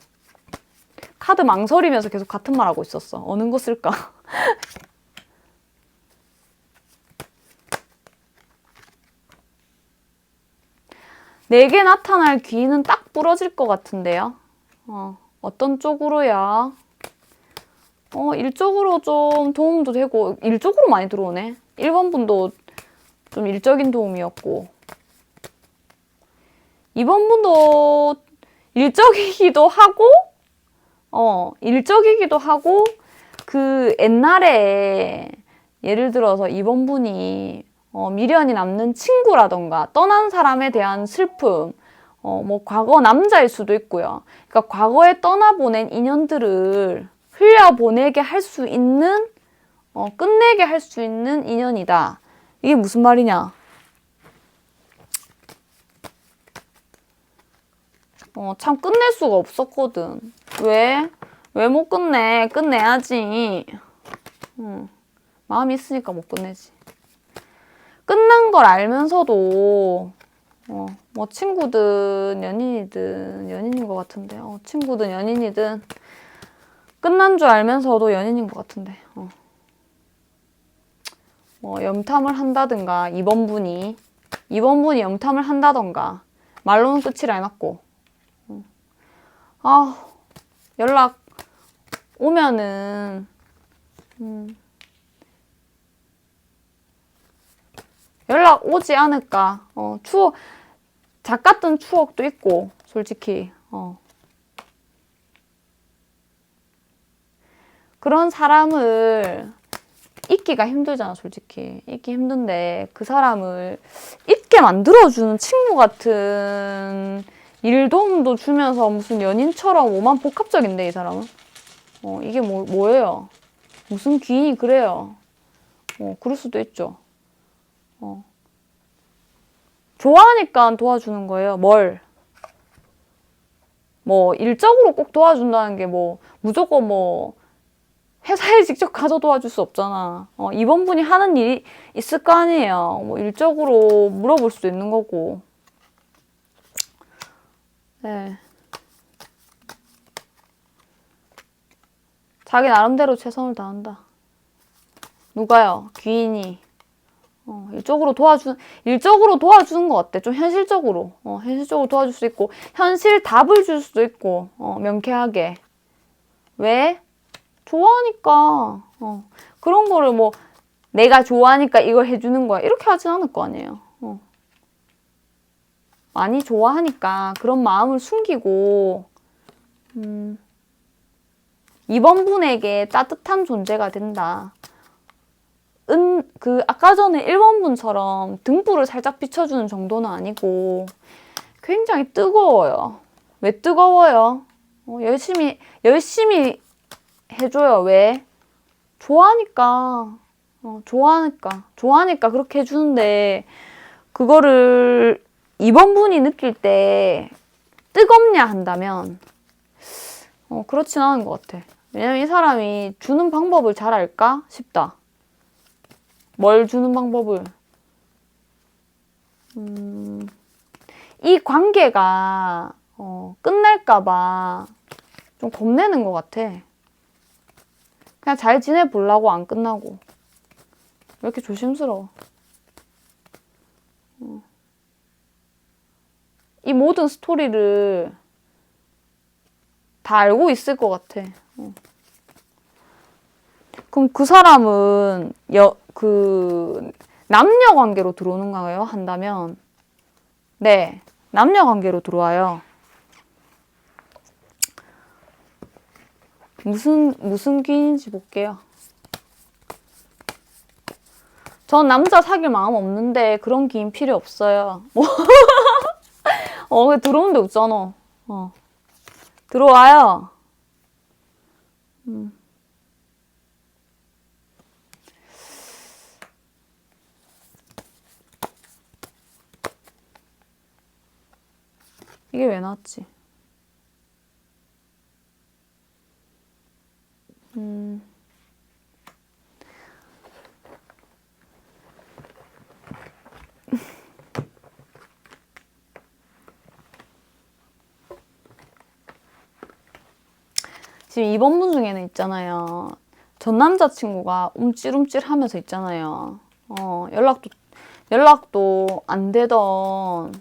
카드 망설이면서 계속 같은 말 하고 있었어. 어느 거 쓸까? 내게 나타날 귀인은 딱 부러질 것 같은데요. 어떤 쪽으로요? 일적으로 좀 도움도 되고, 일적으로 많이 들어오네. 1번 분도 좀 일적인 도움이었고, 2번 분도 일적이기도 하고, 그 옛날에 예를 들어서 2번 분이 미련이 남는 친구라던가 떠난 사람에 대한 슬픔, 뭐 과거 남자일 수도 있고요. 그러니까 과거에 떠나보낸 인연들을 흘려보내게 할 수 있는, 끝내게 할 수 있는 인연이다. 이게 무슨 말이냐? 참 끝낼 수가 없었거든. 왜? 왜 못 끝내? 끝내야지. 마음이 있으니까 못 끝내지. 끝난 걸 알면서도 뭐 친구든 연인이든 연인인 것 같은데 친구든 연인이든 끝난 줄 알면서도 연인인 것 같은데 뭐 염탐을 한다든가 2번 분이 염탐을 한다던가 말로는 끝이라 해놨고 연락 오면은 연락 오지 않을까. 추억, 작 같은 추억도 있고, 솔직히. 그런 사람을 잊기가 힘들잖아, 솔직히. 잊기 힘든데, 그 사람을 잊게 만들어주는 친구 같은 일도움도 주면서 무슨 연인처럼 오만 복합적인데, 이 사람은? 이게 뭐예요? 무슨 귀인이 그래요? 그럴 수도 있죠. 좋아하니까 도와주는 거예요. 뭘? 뭐 일적으로 꼭 도와준다는 게 뭐 무조건 뭐 회사에 직접 가서 도와줄 수 없잖아. 이번 분이 하는 일이 있을 거 아니에요. 뭐 일적으로 물어볼 수도 있는 거고. 네. 자기 나름대로 최선을 다한다. 누가요? 귀인이. 일적으로 도와주는 것 같아. 좀 현실적으로. 현실적으로 도와줄 수 있고, 현실 답을 줄 수도 있고, 명쾌하게. 왜? 좋아하니까. 그런 거를 뭐, 내가 좋아하니까 이걸 해주는 거야. 이렇게 하진 않을 거 아니에요. 많이 좋아하니까 그런 마음을 숨기고, 이번 분에게 따뜻한 존재가 된다. 아까 전에 1번 분처럼 등불을 살짝 비춰주는 정도는 아니고 굉장히 뜨거워요. 왜 뜨거워요? 열심히 해줘요. 왜? 좋아하니까. 좋아하니까 그렇게 해주는데 그거를 2번 분이 느낄 때 뜨겁냐 한다면 그렇진 않은 것 같아. 왜냐면 이 사람이 주는 방법을 잘 알까 싶다. 뭘 주는 방법을. 이 관계가 끝날까봐 좀 겁내는 것 같아. 그냥 잘 지내보려고 안 끝나고. 왜 이렇게 조심스러워? 이 모든 스토리를 다 알고 있을 것 같아. 그럼 그 사람은 남녀 관계로 들어오는가요? 한다면 네, 남녀 관계로 들어와요. 무슨 귀인지 볼게요. 전 남자 사귈 마음 없는데 그런 귀인 필요 없어요. 왜 들어오는데 없잖아. 들어와요. 이게 왜 나왔지? 지금 이번 분 중에는 있잖아요. 전 남자친구가 움찔움찔 하면서 있잖아요. 연락도 안 되던,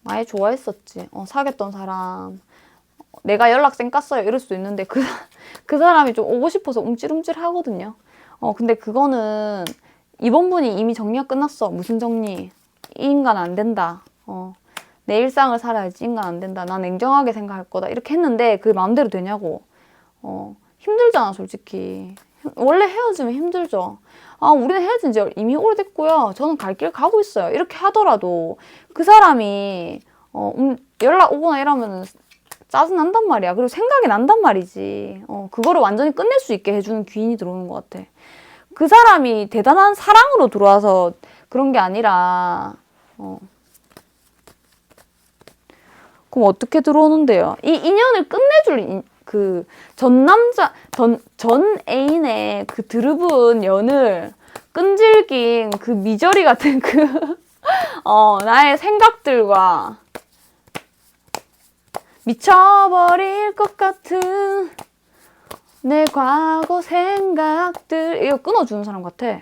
많이 좋아했었지. 사귀었던 사람. 내가 연락 쌩 깠어요. 이럴 수도 있는데, 그 사람이 좀 오고 싶어서 움찔움찔 하거든요. 근데 그거는 이번 분이 이미 정리가 끝났어. 무슨 정리? 이 인간 안 된다. 내 일상을 살아야지. 인간 안 된다. 난 냉정하게 생각할 거다. 이렇게 했는데 그게 마음대로 되냐고. 힘들잖아, 솔직히. 원래 헤어지면 힘들죠. 우리는 헤어진 지 이미 오래됐고요. 저는 갈 길 가고 있어요. 이렇게 하더라도 그 사람이 연락 오거나 이러면 짜증난단 말이야. 그리고 생각이 난단 말이지. 그거를 완전히 끝낼 수 있게 해주는 귀인이 들어오는 것 같아. 그 사람이 대단한 사랑으로 들어와서 그런 게 아니라 그럼 어떻게 들어오는데요? 이 인연을 끝내줄 전 애인의 그 드러분 연을 끈질긴 그 미저리 같은 나의 생각들과 미쳐버릴 것 같은 내 과거 생각들 이거 끊어주는 사람 같아.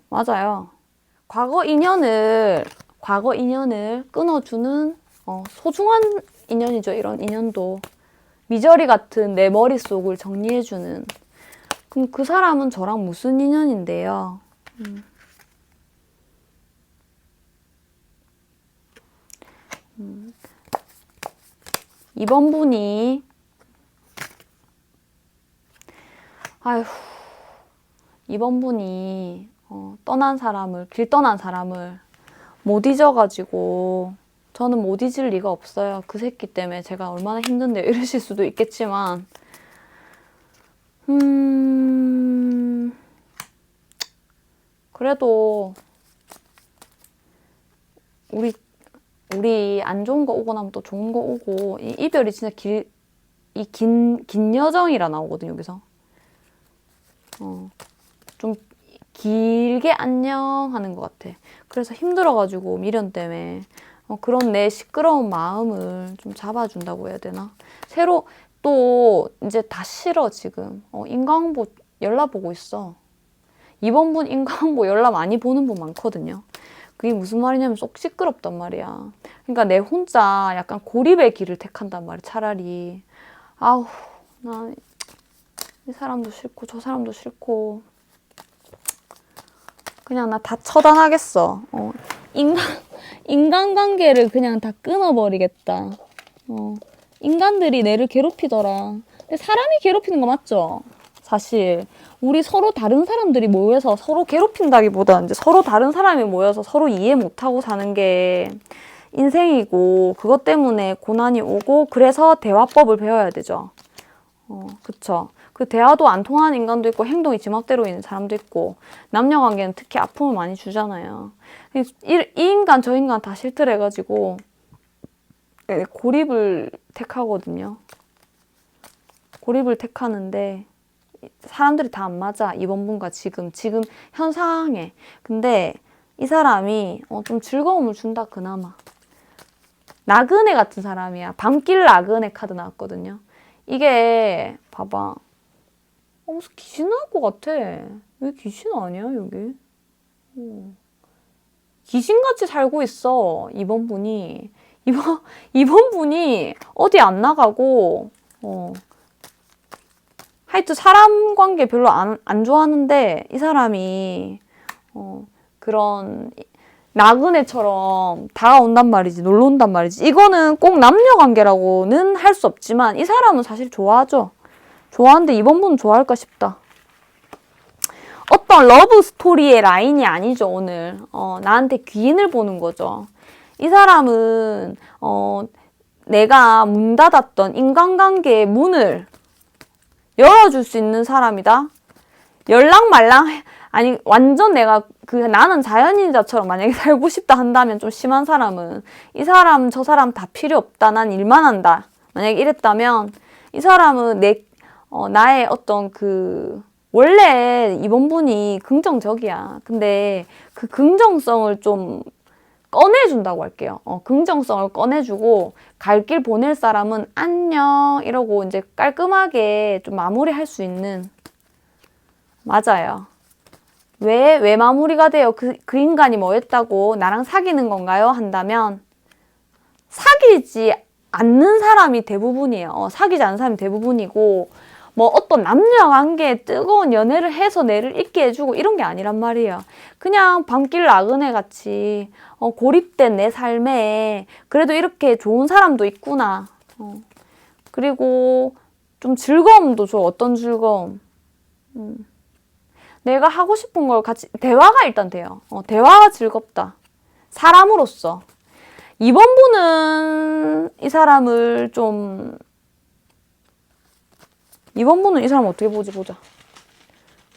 맞아요. 과거 인연을 끊어주는 소중한 인연이죠. 이런 인연도 미저리 같은 내 머릿속을 정리해주는. 그럼 그 사람은 저랑 무슨 인연인데요? 이번 분이 이번 분이 길 떠난 사람을 못 잊어가지고 저는 못 잊을 리가 없어요. 그 새끼 때문에 제가 얼마나 힘든데요. 이러실 수도 있겠지만 그래도 우리 안 좋은 거 오고 나면 또 좋은 거 오고 이 이별이 진짜 긴 여정이라 나오거든요. 여기서 좀 길게 안녕 하는 것 같아. 그래서 힘들어가지고 미련 때문에 그런 내 시끄러운 마음을 좀 잡아준다고 해야 되나? 새로 또 이제 다 싫어 지금. 인강보 연락 보고 있어. 이번 분 인강보 연락 많이 보는 분 많거든요. 그게 무슨 말이냐면 쏙 시끄럽단 말이야. 그러니까 내 혼자 약간 고립의 길을 택한단 말이야. 차라리 나 이 사람도 싫고 저 사람도 싫고 그냥 나 다 처단하겠어. 인간관계를 그냥 다 끊어버리겠다. 인간들이 내를 괴롭히더라. 근데 사람이 괴롭히는 거 맞죠? 사실 우리 서로 다른 사람들이 모여서 서로 괴롭힌다기보다 이제 서로 다른 사람이 모여서 서로 이해 못하고 사는 게 인생이고 그것 때문에 고난이 오고 그래서 대화법을 배워야 되죠. 그쵸? 그 대화도 안 통하는 인간도 있고 행동이 지 맘대로 있는 사람도 있고 남녀관계는 특히 아픔을 많이 주잖아요. 이 인간 저 인간 다 싫더래가지고 고립을 택하거든요. 고립을 택하는데 사람들이 다 안 맞아. 이번 분과 지금 현 상황에. 근데 이 사람이 좀 즐거움을 준다 그나마. 나그네 같은 사람이야. 밤길 나그네 카드 나왔거든요. 이게 봐봐. 무슨 귀신 나올 것 같아. 왜 귀신 아니야 여기? 귀신같이 살고 있어. 이번 분이 어디 안 나가고 하여튼 사람 관계 별로 안 좋아하는데 이 사람이 그런 나그네처럼 다가온단 말이지. 놀러 온단 말이지. 이거는 꼭 남녀 관계라고는 할 수 없지만 이 사람은 사실 좋아하죠. 좋아하는데 이번 분은 좋아할까 싶다. 어떤 러브 스토리의 라인이 아니죠, 오늘. 나한테 귀인을 보는 거죠. 이 사람은, 내가 문 닫았던 인간관계의 문을 열어줄 수 있는 사람이다. 연락 말랑, 아니, 완전 내가 나는 자연인자처럼 만약에 살고 싶다 한다면 좀 심한 사람은 이 사람, 저 사람 다 필요 없다. 난 일만 한다. 만약에 이랬다면 이 사람은 나의 어떤 원래 이번 분이 긍정적이야. 근데 그 긍정성을 좀 꺼내준다고 할게요. 긍정성을 꺼내주고 갈 길 보낼 사람은 안녕 이러고 이제 깔끔하게 좀 마무리할 수 있는. 맞아요. 왜 마무리가 돼요? 그 인간이 뭐 했다고 나랑 사귀는 건가요? 한다면 사귀지 않는 사람이 대부분이에요. 사귀지 않는 사람이 대부분이고 뭐 어떤 남녀 관계에 뜨거운 연애를 해서 내를 잊게 해주고 이런 게 아니란 말이에요. 그냥 밤길 나그네 같이 고립된 내 삶에 그래도 이렇게 좋은 사람도 있구나. 그리고 좀 즐거움도 줘. 어떤 즐거움. 내가 하고 싶은 걸 같이 대화가 일단 돼요. 대화가 즐겁다. 사람으로서. 이번 분은 이 사람 어떻게 보자.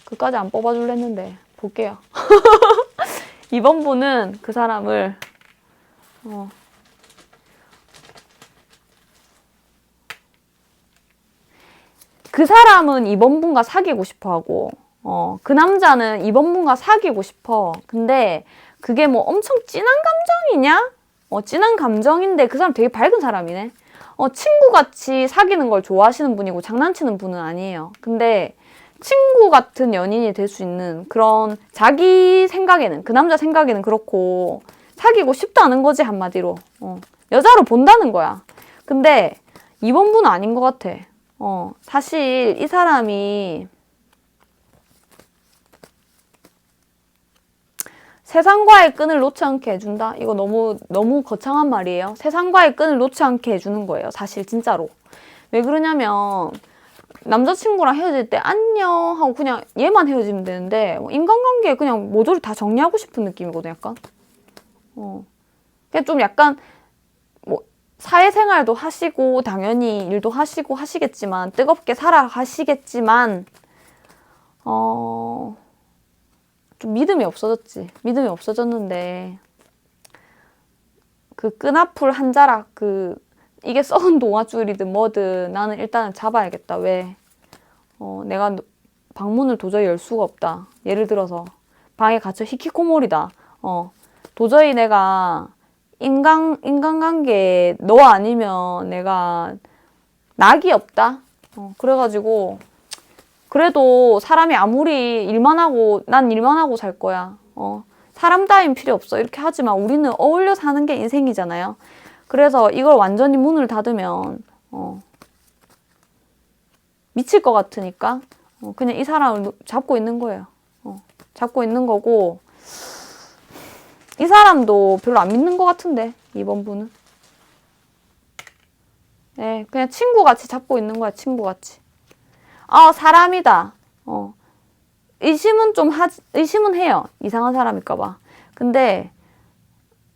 그까지 안 뽑아줄래 했는데 볼게요. 이번 분은 그 사람을 그 사람은 이번 분과 사귀고 싶어 하고 그 남자는 이번 분과 사귀고 싶어. 근데 그게 뭐 엄청 진한 감정이냐? 진한 감정인데 그 사람 되게 밝은 사람이네. 친구같이 사귀는 걸 좋아하시는 분이고 장난치는 분은 아니에요. 근데 친구 같은 연인이 될 수 있는 그런 자기 생각에는, 그 남자 생각에는 그렇고 사귀고 싶다는 거지, 한마디로. 여자로 본다는 거야. 근데 이번 분은 아닌 것 같아. 사실 이 사람이 세상과의 끈을 놓지 않게 해준다? 이거 너무 거창한 말이에요. 세상과의 끈을 놓지 않게 해주는 거예요. 사실 진짜로. 왜 그러냐면 남자친구랑 헤어질 때 안녕 하고 그냥 얘만 헤어지면 되는데 인간관계에 그냥 모조리 다 정리하고 싶은 느낌이거든, 약간. 그냥 좀 약간 뭐 사회생활도 하시고 당연히 일도 하시고 하시겠지만 뜨겁게 살아가시겠지만 좀 믿음이 없어졌지. 믿음이 없어졌는데 그 끈앞을 한 자락 이게 썩은 동아줄이든 뭐든 나는 일단은 잡아야겠다. 왜? 내가 방문을 도저히 열 수가 없다. 예를 들어서 방에 갇혀 히키코모리다. 도저히 내가 인간관계에 너 아니면 내가 낙이 없다. 그래가지고 그래도 사람이 아무리 난 일만 하고 살 거야. 사람 따윈 필요 없어. 이렇게 하지만 우리는 어울려 사는 게 인생이잖아요. 그래서 이걸 완전히 문을 닫으면 미칠 것 같으니까 그냥 이 사람을 잡고 있는 거예요. 잡고 있는 거고 이 사람도 별로 안 믿는 것 같은데 이번 분은. 네, 그냥 친구같이 잡고 있는 거야. 친구같이. 사람이다. 의심은 해요. 이상한 사람일까봐. 근데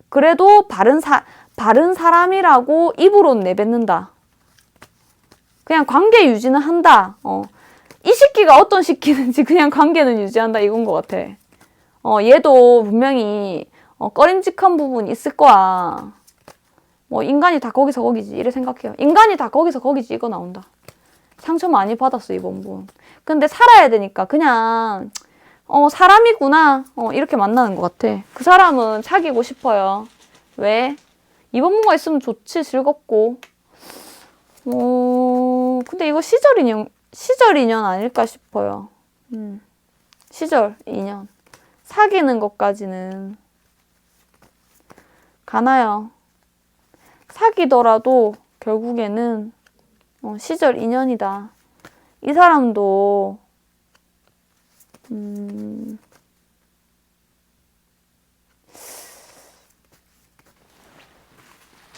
그래도 바른 사람이라고 입으로는 내뱉는다. 그냥 관계 유지는 한다. 이 시기가 어떤 시기인지 그냥 관계는 유지한다. 이건 것 같아. 얘도 분명히 꺼림직한 부분이 있을 거야. 뭐 인간이 다 거기서 거기지. 이래 생각해요. 인간이 다 거기서 거기지. 이거 나온다. 상처 많이 받았어, 이번 분. 근데 살아야 되니까 그냥 사람이구나. 이렇게 만나는 것 같아. 그 사람은 사귀고 싶어요. 왜? 이번 분과 있으면 좋지, 즐겁고. 근데 이거 시절 인연 아닐까 싶어요. 시절 인연. 사귀는 것까지는 가나요. 사귀더라도 결국에는 시절 인연이다. 이 사람도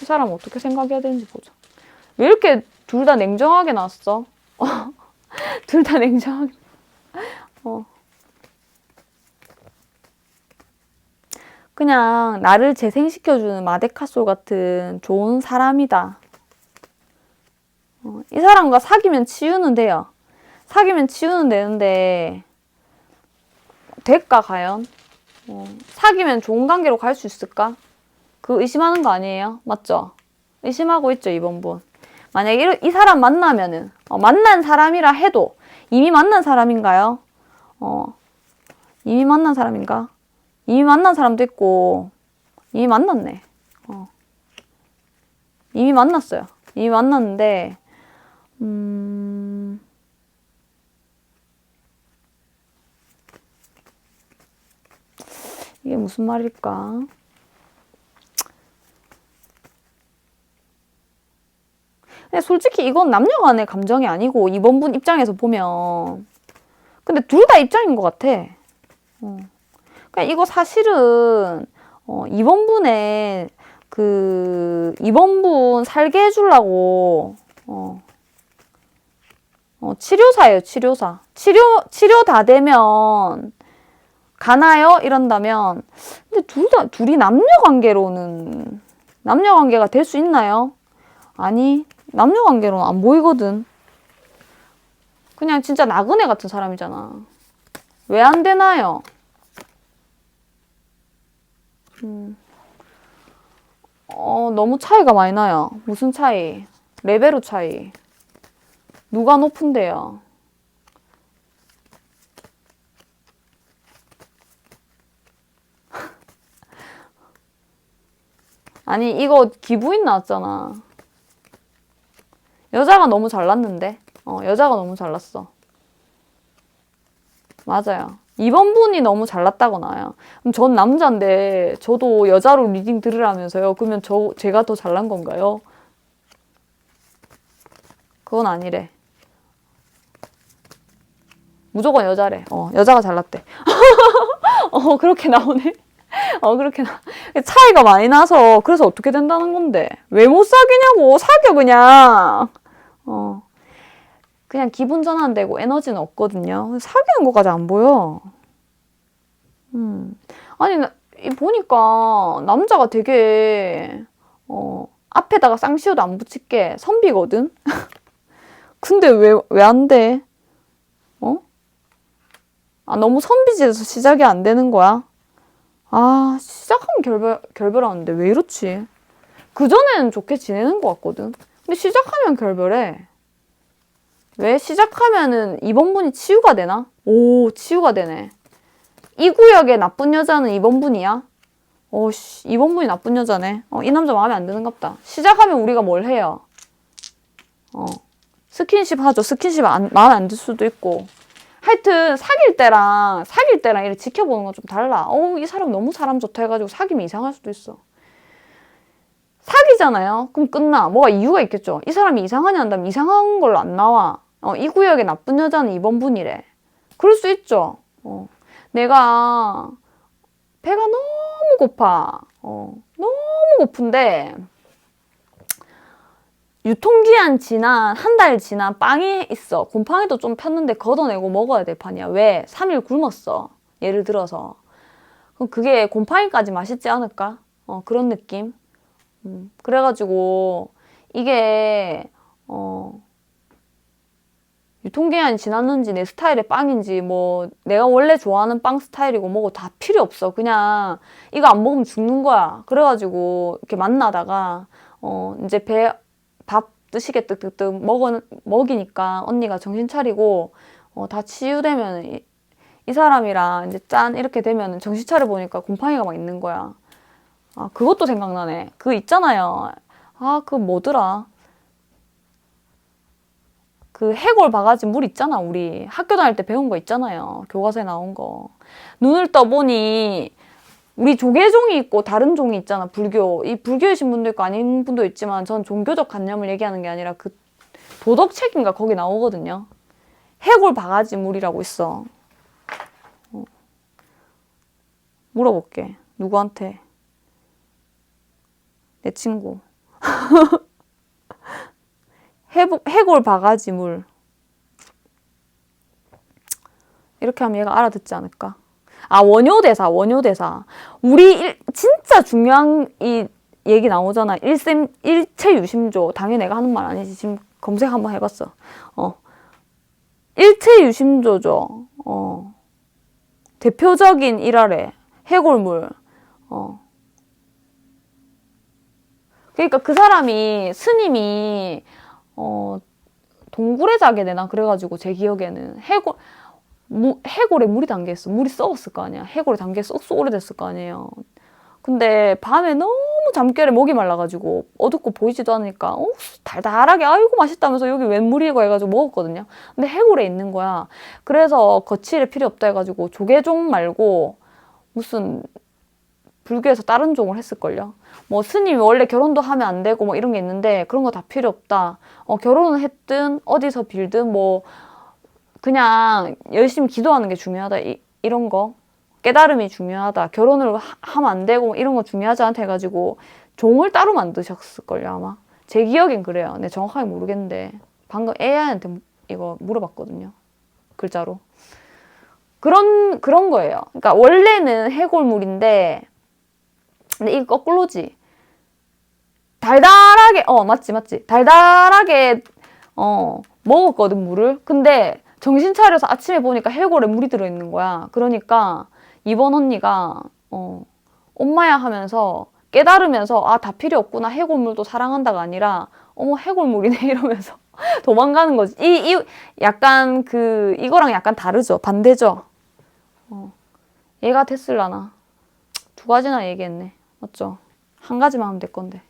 이 사람 어떻게 생각해야 되는지 보자. 왜 이렇게 둘 다 냉정하게 나왔어? 둘 다 냉정하게. 그냥 나를 재생시켜주는 마데카솔 같은 좋은 사람이다. 이 사람과 사귀면 치유는 돼요. 사귀면 치유는 되는데 될까 과연? 사귀면 좋은 관계로 갈 수 있을까? 그거 의심하는 거 아니에요? 맞죠? 의심하고 있죠, 이번 분. 만약에 이 사람 만나면은 만난 사람이라 해도 이미 만난 사람인가요? 이미 만난 사람인가? 이미 만난 사람도 있고 이미 만났네. 이미 만났어요. 이미 만났는데 이게 무슨 말일까? 근데 솔직히 이건 남녀 간의 감정이 아니고 이번 분 입장에서 보면 근데 둘 다 입장인 것 같아. 그냥 이거 사실은 이번 분의 이번 분 살게 해주려고 치료사예요, 치료사. 치료 다 되면 가나요? 이런다면 근데 둘이 남녀 관계가 될 수 있나요? 아니, 남녀 관계로는 안 보이거든. 그냥 진짜 나그네 같은 사람이잖아. 왜 안 되나요? 너무 차이가 많이 나요. 무슨 차이? 레벨의 차이. 누가 높은데요? 아니, 이거 기부인 나왔잖아. 여자가 너무 잘났는데? 여자가 너무 잘났어. 맞아요. 이번 분이 너무 잘났다고 나와요. 그럼 전 남자인데 저도 여자로 리딩 들으라면서요. 그러면 제가 더 잘난 건가요? 그건 아니래. 무조건 여자래. 여자가 잘났대. 그렇게 나오네. 그렇게 차이가 많이 나서 그래서 어떻게 된다는 건데 왜 못 사귀냐고. 사겨 그냥. 그냥 기분 전환되고 에너지는 없거든요. 사귀는 것까지 안 보여. 아니 보니까 남자가 되게 앞에다가 쌍시오도 안 붙일게 선비거든. 근데 왜 안 돼? 너무 선비지에서 시작이 안 되는 거야? 시작하면 결별하는데 왜 이렇지? 그전에는 좋게 지내는 것 같거든. 근데 시작하면 결별해. 왜? 시작하면은 이번 분이 치유가 되나? 오, 치유가 되네. 이 구역의 나쁜 여자는 이번 분이야? 이번 분이 나쁜 여자네. 이 남자 마음에 안 드는갑다. 시작하면 우리가 뭘 해요? 스킨십 하죠. 스킨십 마음에 안 들 수도 있고. 하여튼 사귈 때랑 이렇게 지켜보는 건 좀 달라. 이 사람 너무 사람 좋다 해가지고 사귀면 이상할 수도 있어. 사귀잖아요. 그럼 끝나. 뭐가 이유가 있겠죠. 이 사람이 이상하냐 한다면 이상한 걸로 안 나와. 이 구역의 나쁜 여자는 이번 분이래. 그럴 수 있죠. 내가 배가 너무 고파. 너무 고픈데 유통기한 지난 한 달 지난 빵이 있어. 곰팡이도 좀 폈는데 걷어내고 먹어야 될 판이야. 왜? 3일 굶었어. 예를 들어서. 그럼 그게 곰팡이까지 맛있지 않을까? 그런 느낌. 그래가지고 이게 유통기한이 지났는지 내 스타일의 빵인지 뭐 내가 원래 좋아하는 빵 스타일이고 뭐고 다 필요 없어. 그냥 이거 안 먹으면 죽는 거야. 그래가지고 이렇게 만나다가 이제 밥 드시게 뜩뜩뜩 먹이니까 언니가 정신 차리고 다 치유되면 이 사람이랑 이제 짠 이렇게 되면 정신 차려 보니까 곰팡이가 막 있는 거야. 그것도 생각나네. 그거 있잖아요. 그거 뭐더라? 그 해골 바가지 물 있잖아. 우리 학교 다닐 때 배운 거 있잖아요. 교과서에 나온 거. 눈을 떠보니 우리 조계종이 있고 다른 종이 있잖아. 불교. 이 불교이신 분도 있고 아닌 분도 있지만 전 종교적 관념을 얘기하는 게 아니라 그 도덕책인가 거기 나오거든요. 해골 바가지 물이라고 있어. 물어볼게. 누구한테? 내 친구. 해골 바가지 물. 이렇게 하면 얘가 알아듣지 않을까? 아, 원효대사. 우리 진짜 중요한 이 얘기 나오잖아. 일체유심조. 당연히 내가 하는 말 아니지. 지금 검색 한번 해봤어. 일체유심조죠. 대표적인 일화래. 해골물. 그러니까 그 사람이, 스님이, 동굴에 자게 되나? 그래가지고 제 기억에는 해골에 물이 담겨있어. 물이 썩었을 거 아니야. 해골에 담겨 썩 오래됐을 거 아니에요. 근데 밤에 너무 잠결에 목이 말라가지고 어둡고 보이지도 않으니까 달달하게 아이고 맛있다면서 여기 웬 물이고 해가지고 먹었거든요. 근데 해골에 있는 거야. 그래서 거칠에 필요 없다 해가지고 조계종 말고 무슨 불교에서 다른 종을 했을걸요. 뭐 스님이 원래 결혼도 하면 안 되고 뭐 이런 게 있는데 그런 거 다 필요 없다. 결혼을 했든 어디서 빌든 뭐 그냥 열심히 기도하는 게 중요하다. 이런 거. 깨달음이 중요하다. 결혼을 하면 안 되고 이런 거 중요하지 않다 해가지고 종을 따로 만드셨을걸요 아마. 제 기억엔 그래요. 네, 정확하게 모르겠는데 방금 AI한테 이거 물어봤거든요. 글자로. 그런 거예요. 그러니까 원래는 해골물인데 근데 이거 거꾸로지. 달달하게 맞지. 달달하게 먹었거든 물을. 근데 정신 차려서 아침에 보니까 해골에 물이 들어있는 거야. 그러니까 이번 언니가 엄마야 하면서 깨달으면서 아, 다 필요 없구나. 해골물도 사랑한다가 아니라 어머 해골물이네 이러면서 도망가는 거지. 약간 이거랑 약간 다르죠. 반대죠. 얘가 됐을라나. 두 가지나 얘기했네. 맞죠? 한 가지만 하면 될 건데.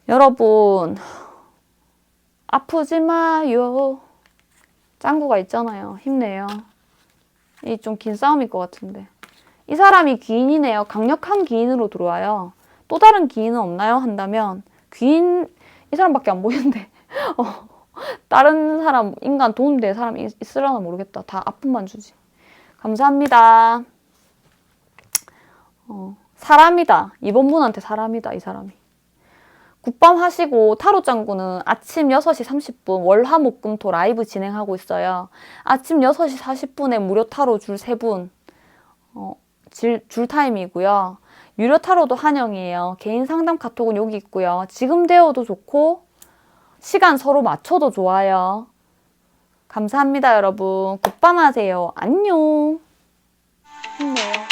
여러분 아프지 마요. 짱구가 있잖아요. 힘내요. 이 좀 긴 싸움일 것 같은데. 이 사람이 귀인이네요. 강력한 귀인으로 들어와요. 또 다른 귀인은 없나요? 한다면 귀인 이 사람밖에 안 보이는데 다른 사람 인간 도움될 사람이 있으려나 모르겠다. 다 아픔만 주지. 감사합니다. 사람이다. 이번 분한테 사람이다. 이 사람이. 국밤 하시고 타로 짱구는 아침 6시 30분 월화목금토 라이브 진행하고 있어요. 아침 6시 40분에 무료 타로 줄 3분 줄 타임이고요. 유료 타로도 환영이에요. 개인 상담 카톡은 여기 있고요. 지금 되어도 좋고 시간 서로 맞춰도 좋아요. 감사합니다 여러분. 국밤 하세요. 안녕. 힘내요.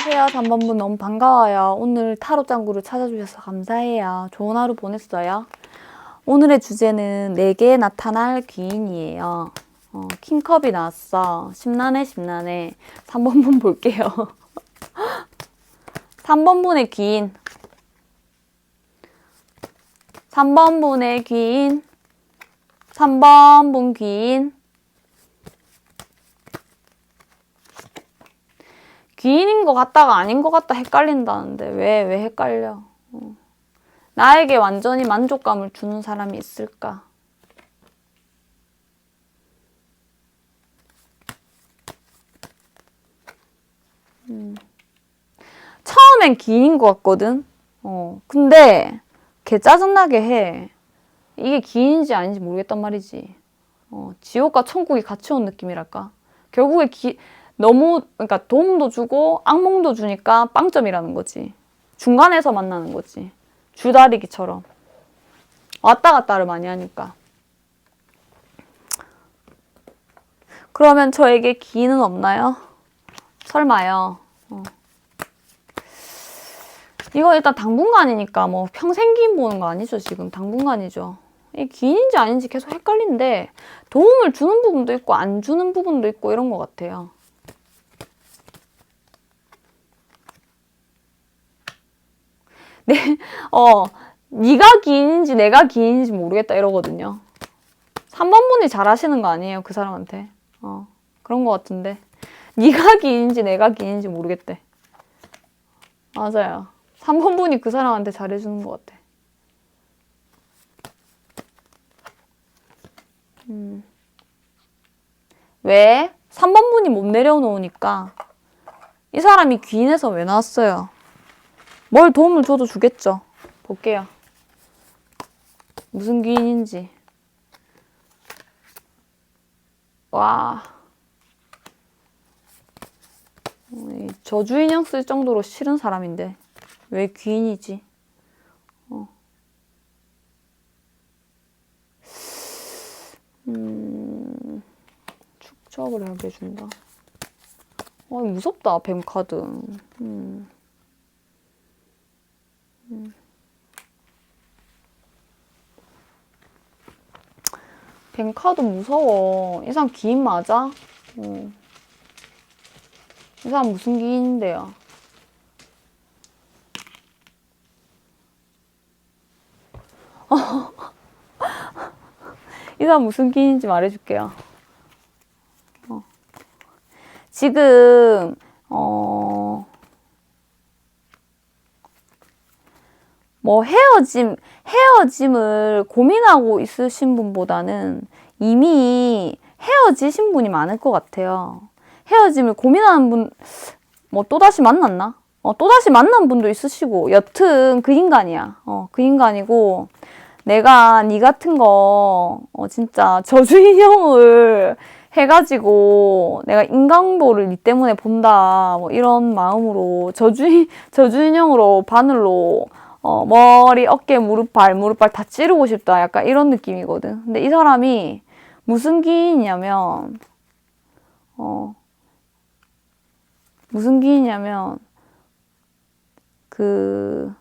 안녕하세요. 3번분 너무 반가워요. 오늘 타로 짱구를 찾아주셔서 감사해요. 좋은 하루 보냈어요. 오늘의 주제는 내게 나타날 귀인이에요. 킹컵이 나왔어. 심란해. 3번분 볼게요. 3번분의 귀인. 3번분의 귀인. 3번분 귀인. 귀인인 것 같다가 아닌 것 같다 헷갈린다는데 왜 헷갈려? 나에게 완전히 만족감을 주는 사람이 있을까? 처음엔 귀인인 것 같거든? 근데 걔 짜증나게 해. 이게 귀인인지 아닌지 모르겠단 말이지. 지옥과 천국이 같이 온 느낌이랄까? 결국에 너무 그러니까 도움도 주고 악몽도 주니까 빵점이라는 거지. 중간에서 만나는 거지. 줄다리기처럼. 왔다 갔다를 많이 하니까. 그러면 저에게 기인은 없나요? 설마요. 이거 일단 당분간이니까 뭐 평생 기인 보는 거 아니죠 지금. 당분간이죠. 이 기인인지 아닌지 계속 헷갈리는데 도움을 주는 부분도 있고 안 주는 부분도 있고 이런 것 같아요. 네, 네가 기인인지 내가 기인인지 모르겠다 이러거든요. 3번 분이 잘하시는 거 아니에요 그 사람한테. 그런 것 같은데 네가 기인인지 내가 기인인지 모르겠대. 맞아요. 3번 분이 그 사람한테 잘해주는 것 같아. 왜? 3번 분이 못 내려놓으니까 이 사람이 귀인해서 왜 나왔어요? 뭘 도움을 줘도 주겠죠. 볼게요. 무슨 귀인인지. 와. 저주 인형 쓸 정도로 싫은 사람인데 왜 귀인이지? 축적을 하게 해준다. 무섭다, 뱀 카드. 뱀 카드 무서워. 이 사람 기인 맞아? 이 사람 무슨 기인인데요? 이 사람 무슨 기인인지 말해줄게요. 지금 뭐 헤어짐을 고민하고 있으신 분보다는 이미 헤어지신 분이 많을 것 같아요. 헤어짐을 고민하는 분, 뭐 또다시 만났나? 또다시 만난 분도 있으시고, 여튼 그 인간이야. 그 인간이고, 내가 니 같은 거 진짜 저주 인형을 해가지고 내가 인강보를 니 때문에 본다, 뭐 이런 마음으로 저주 인형으로 바늘로 머리, 어깨, 무릎, 발 다 찌르고 싶다, 약간 이런 느낌이거든. 근데 이 사람이 무슨 기인이냐면 무슨 기인이냐면 그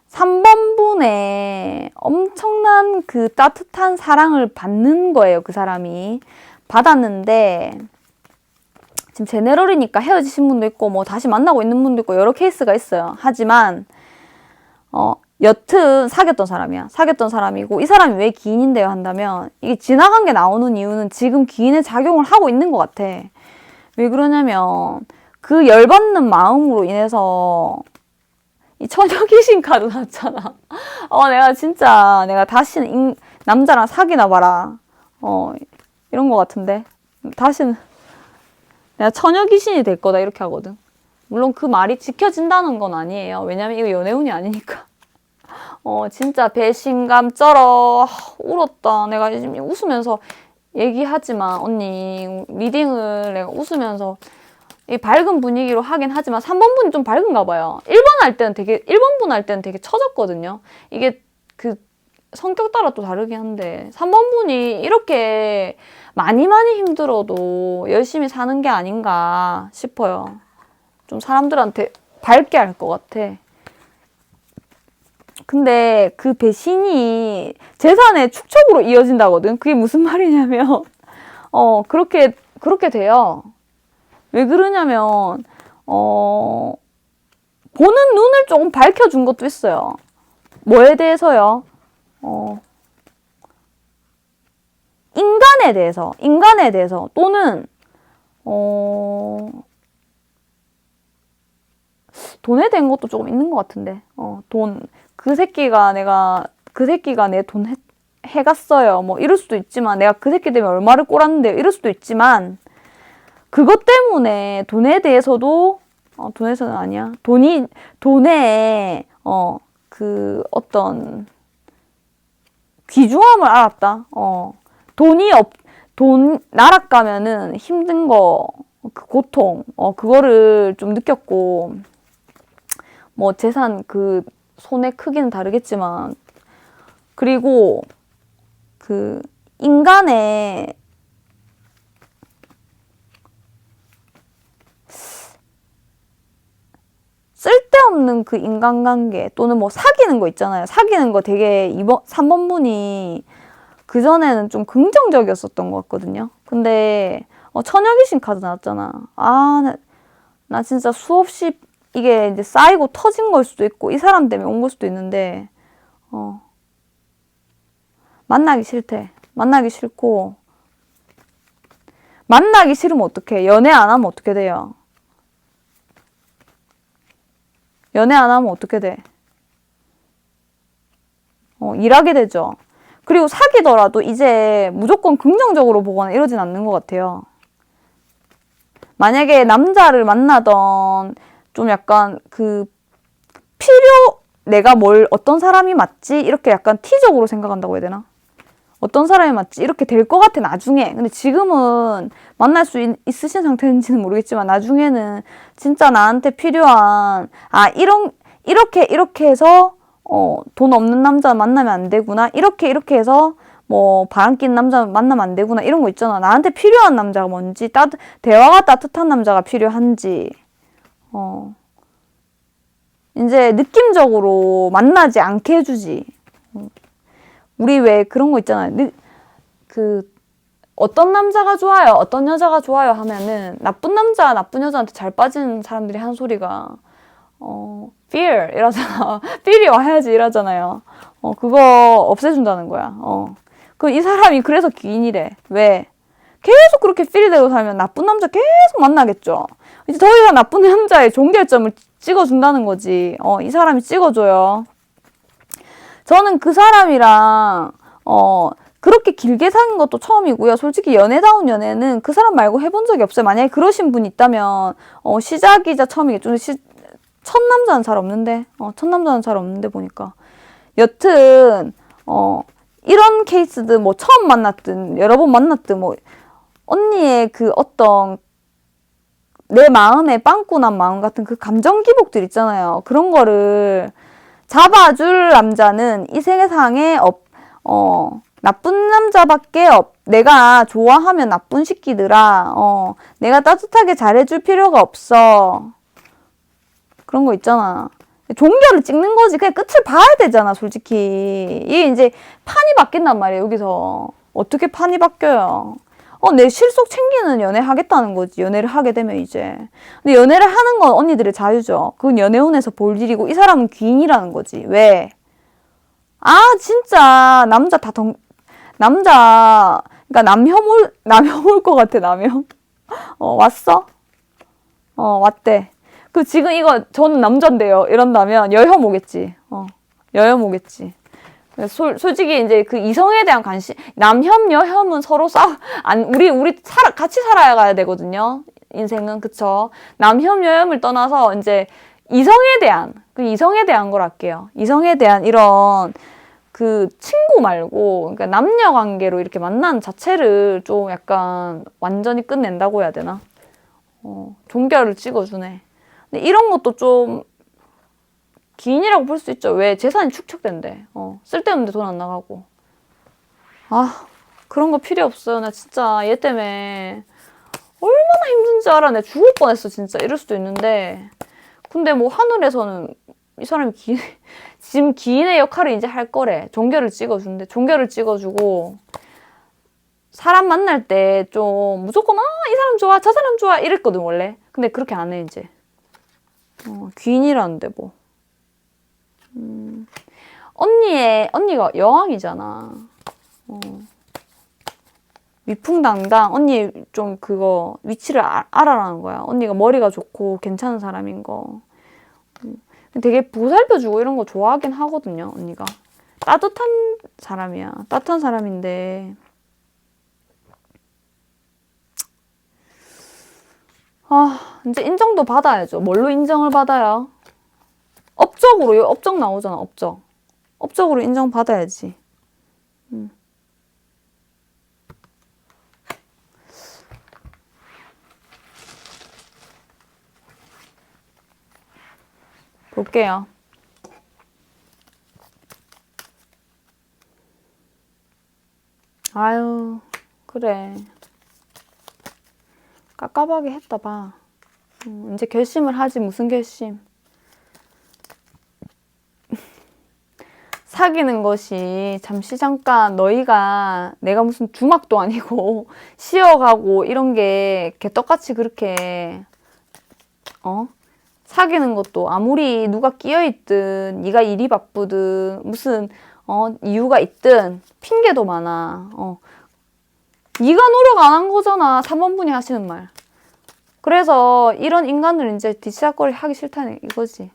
3번 분의 엄청난 그 따뜻한 사랑을 받는 거예요, 그 사람이. 받았는데, 지금 제네럴이니까 헤어지신 분도 있고, 뭐 다시 만나고 있는 분도 있고, 여러 케이스가 있어요. 하지만, 여튼 사귀었던 사람이야. 사귀었던 사람이고, 이 사람이 왜 기인인데요? 한다면, 이게 지나간 게 나오는 이유는 지금 기인의 작용을 하고 있는 것 같아. 왜 그러냐면, 그 열받는 마음으로 인해서, 이 처녀 귀신 카드 났잖아. 내가 다시는 남자랑 사귀나 봐라. 이런 거 같은데. 다시는 내가 처녀 귀신이 될 거다, 이렇게 하거든. 물론 그 말이 지켜진다는 건 아니에요. 왜냐면 이거 연애운이 아니니까. 진짜 배신감 쩔어. 울었다. 내가 지금 웃으면서 얘기하지만, 언니, 리딩을 내가 웃으면서 이 밝은 분위기로 하긴 하지만 3번 분이 좀 밝은가 봐요. 1번 분 할 때는 되게 처졌거든요. 이게 그 성격 따라 또 다르긴 한데 3번 분이 이렇게 많이 힘들어도 열심히 사는 게 아닌가 싶어요. 좀 사람들한테 밝게 할 것 같아. 근데 그 배신이 재산의 축적으로 이어진다거든. 그게 무슨 말이냐면 그렇게 돼요. 왜 그러냐면 보는 눈을 조금 밝혀준 것도 있어요. 뭐에 대해서요? 인간에 대해서 또는 돈에 대한 것도 조금 있는 것 같은데. 그 새끼가 내 돈 해갔어요. 뭐 이럴 수도 있지만, 내가 그 새끼 때문에 얼마를 꼬랐는데 이럴 수도 있지만, 그것 때문에 돈에 대해서도 돈에서는 아니야. 돈에 그 어떤 귀중함을 알았다. 돈 날아가면은 힘든 거, 그 고통, 그거를 좀 느꼈고, 뭐 재산 그 손의 크기는 다르겠지만, 그리고 그 인간의 쓸데없는 그 인간관계 또는 뭐 사귀는 거 있잖아요. 사귀는 거 되게 3번 분이 그전에는 좀 긍정적이었었던 것 같거든요. 근데 처녀 귀신 카드 나왔잖아. 나 진짜 수없이 이게 이제 쌓이고 터진 걸 수도 있고 이 사람 때문에 온 걸 수도 있는데 만나기 싫대. 만나기 싫고 만나기 싫으면 어떡해. 연애 안 하면 어떻게 돼요? 연애 안 하면 어떻게 돼? 일하게 되죠. 그리고 사귀더라도 이제 무조건 긍정적으로 보거나 이러진 않는 것 같아요. 만약에 남자를 만나던 좀 약간 그 내가 어떤 사람이 맞지? 이렇게 약간 티적으로 생각한다고 해야 되나? 어떤 사람이 맞지? 이렇게 될 것 같아, 나중에. 근데 지금은 만날 수 있으신 상태인지는 모르겠지만, 나중에는 진짜 나한테 필요한, 이렇게 해서, 돈 없는 남자 만나면 안 되구나. 이렇게 해서, 뭐, 바람 낀 남자 만나면 안 되구나. 이런 거 있잖아. 나한테 필요한 남자가 뭔지, 대화가 따뜻한 남자가 필요한지, 이제 느낌적으로 만나지 않게 해주지. 우리 왜 그런 거 있잖아요. 어떤 남자가 좋아요, 어떤 여자가 좋아요 하면은 나쁜 남자, 나쁜 여자한테 잘 빠지는 사람들이 하는 소리가 fear 이러잖아. fear이 와야지 이러잖아요. 그거 없애준다는 거야. 이 사람이 그래서 귀인이래. 왜? 계속 그렇게 fear이 되고 살면 나쁜 남자 계속 만나겠죠. 이제 더 이상 나쁜 남자의 종결점을 찍어준다는 거지. 이 사람이 찍어줘요. 저는 그 사람이랑 그렇게 길게 사귄 것도 처음이고요. 솔직히 연애다운 연애는 그 사람 말고 해본 적이 없어요. 만약에 그러신 분이 있다면 시작이자 처음이겠죠. 첫 남자는 잘 없는데 첫 남자는 잘 없는데 보니까 여튼 이런 케이스든 뭐 처음 만났든 여러 번 만났든 뭐 언니의 그 어떤 내 마음에 빵꾸 난 마음 같은 그 감정 기복들 있잖아요. 그런 거를 잡아줄 남자는 이 세상에 나쁜 남자밖에 내가 좋아하면 나쁜 새끼들아. 내가 따뜻하게 잘해줄 필요가 없어. 그런 거 있잖아. 종결을 찍는 거지. 그냥 끝을 봐야 되잖아, 솔직히. 이게 이제 판이 바뀐단 말이에요, 여기서. 어떻게 판이 바뀌어요? 내 실속 챙기는 연애 하겠다는 거지. 연애를 하게 되면 이제. 근데 연애를 하는 건 언니들의 자유죠. 그건 연애운에서 볼 일이고 이 사람은 귀인이라는 거지. 왜? 진짜 그러니까 남혐 올 것 같아, 남혐. 왔어? 왔대. 지금 저는 남잔데요. 이런다면 여혐 오겠지. 여혐 오겠지. 솔직히 이제 그 이성에 대한 관심, 남혐, 여혐은 서로 같이 살아야 가야 되거든요. 인생은, 그쵸? 남혐, 여혐을 떠나서 이제 이성에 대한 걸 할게요. 이성에 대한 이런 친구 말고, 그러니까 남녀 관계로 이렇게 만나는 자체를 좀 약간 완전히 끝낸다고 해야 되나? 종결을 찍어주네. 근데 이런 것도 좀 기인이라고 볼 수 있죠. 왜? 재산이 축적된대. 쓸데없는데 돈 안 나가고. 그런 거 필요 없어요. 나 진짜 얘 때문에 얼마나 힘든지 알아. 내가 죽을 뻔했어, 진짜. 이럴 수도 있는데. 근데 뭐 하늘에서는 이 사람이 지금 기인의 역할을 이제 할 거래. 종결을 찍어준대. 종결을 찍어주고 사람 만날 때 좀 무조건 이 사람 좋아, 저 사람 좋아 이랬거든, 원래. 근데 그렇게 안 해, 이제. 귀인이라는데 뭐. 언니가 여왕이잖아. 위풍당당 언니 좀 그거 위치를 알아라는 거야. 언니가 머리가 좋고 괜찮은 사람인 거. 되게 보살펴주고 이런 거 좋아하긴 하거든요, 언니가. 따뜻한 사람이야. 따뜻한 사람인데 이제 인정도 받아야죠. 뭘로 인정을 받아요? 업적으로, 업적 나오잖아, 업적. 업적으로 인정받아야지. 볼게요. 아유, 그래. 깝깝하게 했다 봐. 이제 결심을 하지, 무슨 결심. 사귀는 것이 잠시 잠깐 내가 무슨 주막도 아니고 쉬어가고 이런 게 개떡같이 그렇게 사귀는 것도 아무리 누가 끼어있든 네가 일이 바쁘든 무슨 이유가 있든 핑계도 많아. 네가 노력 안 한 거잖아. 3번분이 하시는 말. 그래서 이런 인간들 이제 뒤치다꺼리 하기 싫다는 이거지.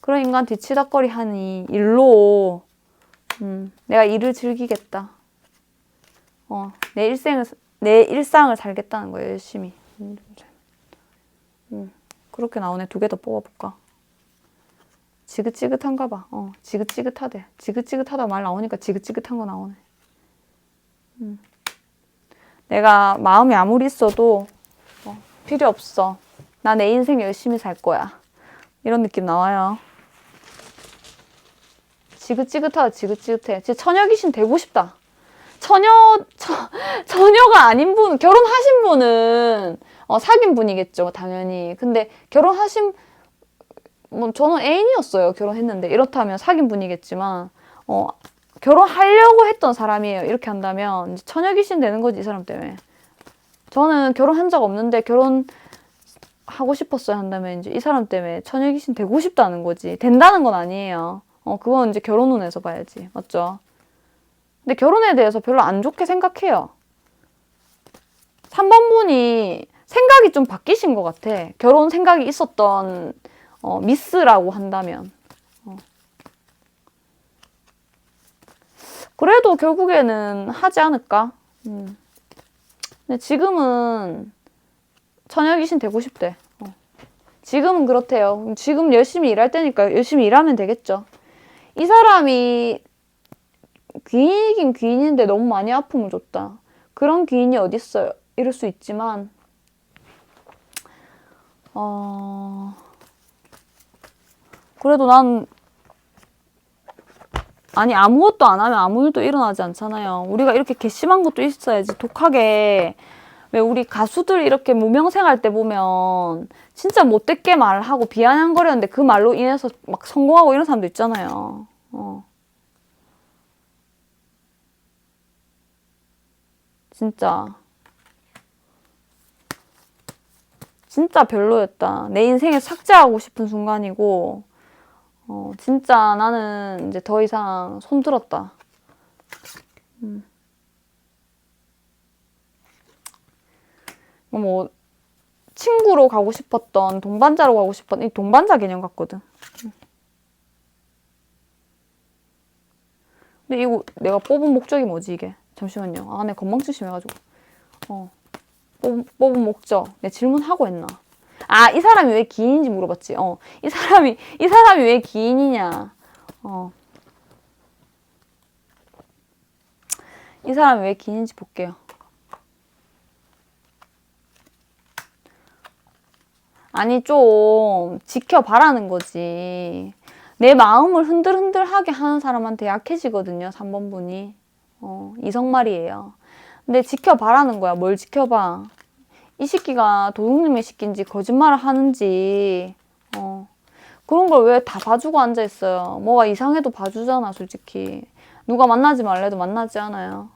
그런 인간 뒤치다꺼리 하니 일로 내가 일을 즐기겠다. 내 일상을 살겠다는 거야, 열심히. 그렇게 나오네. 2개 더 뽑아볼까? 지긋지긋한가 봐. 지긋지긋하대. 지긋지긋하다 말 나오니까 지긋지긋한 거 나오네. 내가 마음이 아무리 있어도 필요 없어. 나 내 인생 열심히 살 거야. 이런 느낌 나와요. 지긋지긋하다, 지긋지긋해. 진짜 처녀 귀신 되고 싶다. 처녀가 아닌 분, 결혼하신 분은, 사귄 분이겠죠, 당연히. 근데 결혼하신, 뭐, 저는 애인이었어요, 결혼했는데. 이렇다면 사귄 분이겠지만, 결혼하려고 했던 사람이에요. 이렇게 한다면, 이제 처녀 귀신 되는 거지, 이 사람 때문에. 저는 결혼한 적 없는데, 결혼하고 싶었어요 한다면, 이제 이 사람 때문에 처녀 귀신 되고 싶다는 거지. 된다는 건 아니에요. 그건 이제 결혼 운에서 봐야지. 맞죠? 근데 결혼에 대해서 별로 안 좋게 생각해요. 3번 분이 생각이 좀 바뀌신 것 같아. 결혼 생각이 있었던 미스라고 한다면. 그래도 결국에는 하지 않을까? 근데 지금은 처녀 귀신 되고 싶대. 지금은 그렇대요. 지금 열심히 일할 때니까 열심히 일하면 되겠죠. 이 사람이 귀인이긴 귀인인데 너무 많이 아픔을 줬다. 그런 귀인이 어딨어요. 이럴 수 있지만 그래도 난 아니 아무것도 안 하면 아무 일도 일어나지 않잖아요. 우리가 이렇게 괘씸한 것도 있어야지. 독하게 왜 우리 가수들 이렇게 무명생할 때 보면 진짜 못됐게 말하고 비아냥거렸는데 그 말로 인해서 막 성공하고 이런 사람도 있잖아요. 진짜 별로였다. 내 인생에 삭제하고 싶은 순간이고 진짜 나는 이제 더 이상 손 들었다. 뭐 친구로 가고 싶었던 동반자로 가고 싶었던 이 동반자 개념 같거든. 근데 이거 내가 뽑은 목적이 뭐지 이게? 잠시만요. 내 건망증 심해가지고. 뽑은 목적. 내 질문하고 했나? 이 사람이 왜 기인인지 물어봤지. 이 사람이 왜 기인이냐. 이 사람이 왜 기인인지 볼게요. 아니, 좀 지켜봐라는 거지. 내 마음을 흔들흔들하게 하는 사람한테 약해지거든요, 3번 분이. 이성말이에요. 근데 지켜봐라는 거야. 뭘 지켜봐. 이 새끼가 도둑님의 새끼인지 거짓말을 하는지 그런 걸 왜 다 봐주고 앉아있어요. 뭐가 이상해도 봐주잖아, 솔직히. 누가 만나지 말래도 만나지 않아요.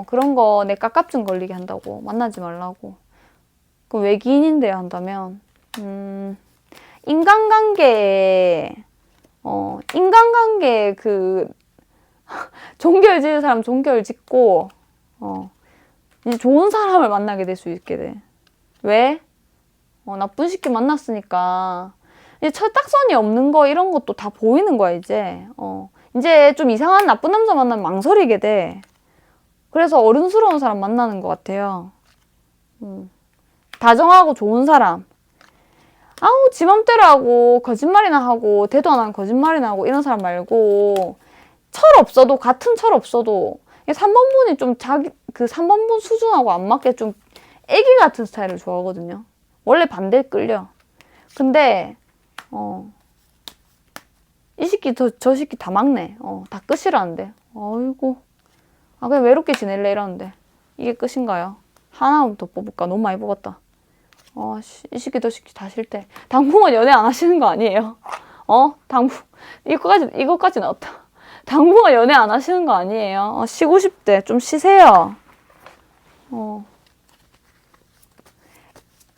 그런 거 내 깝깝증 걸리게 한다고. 만나지 말라고. 그 외기인인데요 한다면 인간관계에 그 종결 지을 사람 종결 짓고 이제 좋은 사람을 만나게 될 수 있게 돼. 왜? 나쁜 새끼 만났으니까 이제 철딱선이 없는 거 이런 것도 다 보이는 거야 이제. 이제 좀 이상한 나쁜 남자 만나면 망설이게 돼. 그래서 어른스러운 사람 만나는 것 같아요. 다정하고 좋은 사람. 아우 지 맘대로 하고 거짓말이나 하고 대도 안 하는 거짓말이나 하고 이런 사람 말고 철 없어도 같은 철 없어도 3번 분이 좀 그 3번 분 수준하고 안 맞게 좀 애기 같은 스타일을 좋아하거든요. 원래 반대에 끌려. 근데 이 새끼 저 새끼 다 막네. 다 끝이라는데. 아이고. 그냥 외롭게 지낼래 이러는데. 이게 끝인가요? 하나만 더 뽑을까? 너무 많이 뽑았다. 이 새끼 저 새끼 다 싫대. 당분간 연애 안 하시는 거 아니에요? 이거까지 나왔다. 당분간 연애 안 하시는 거 아니에요? 쉬고 싶대. 좀 쉬세요.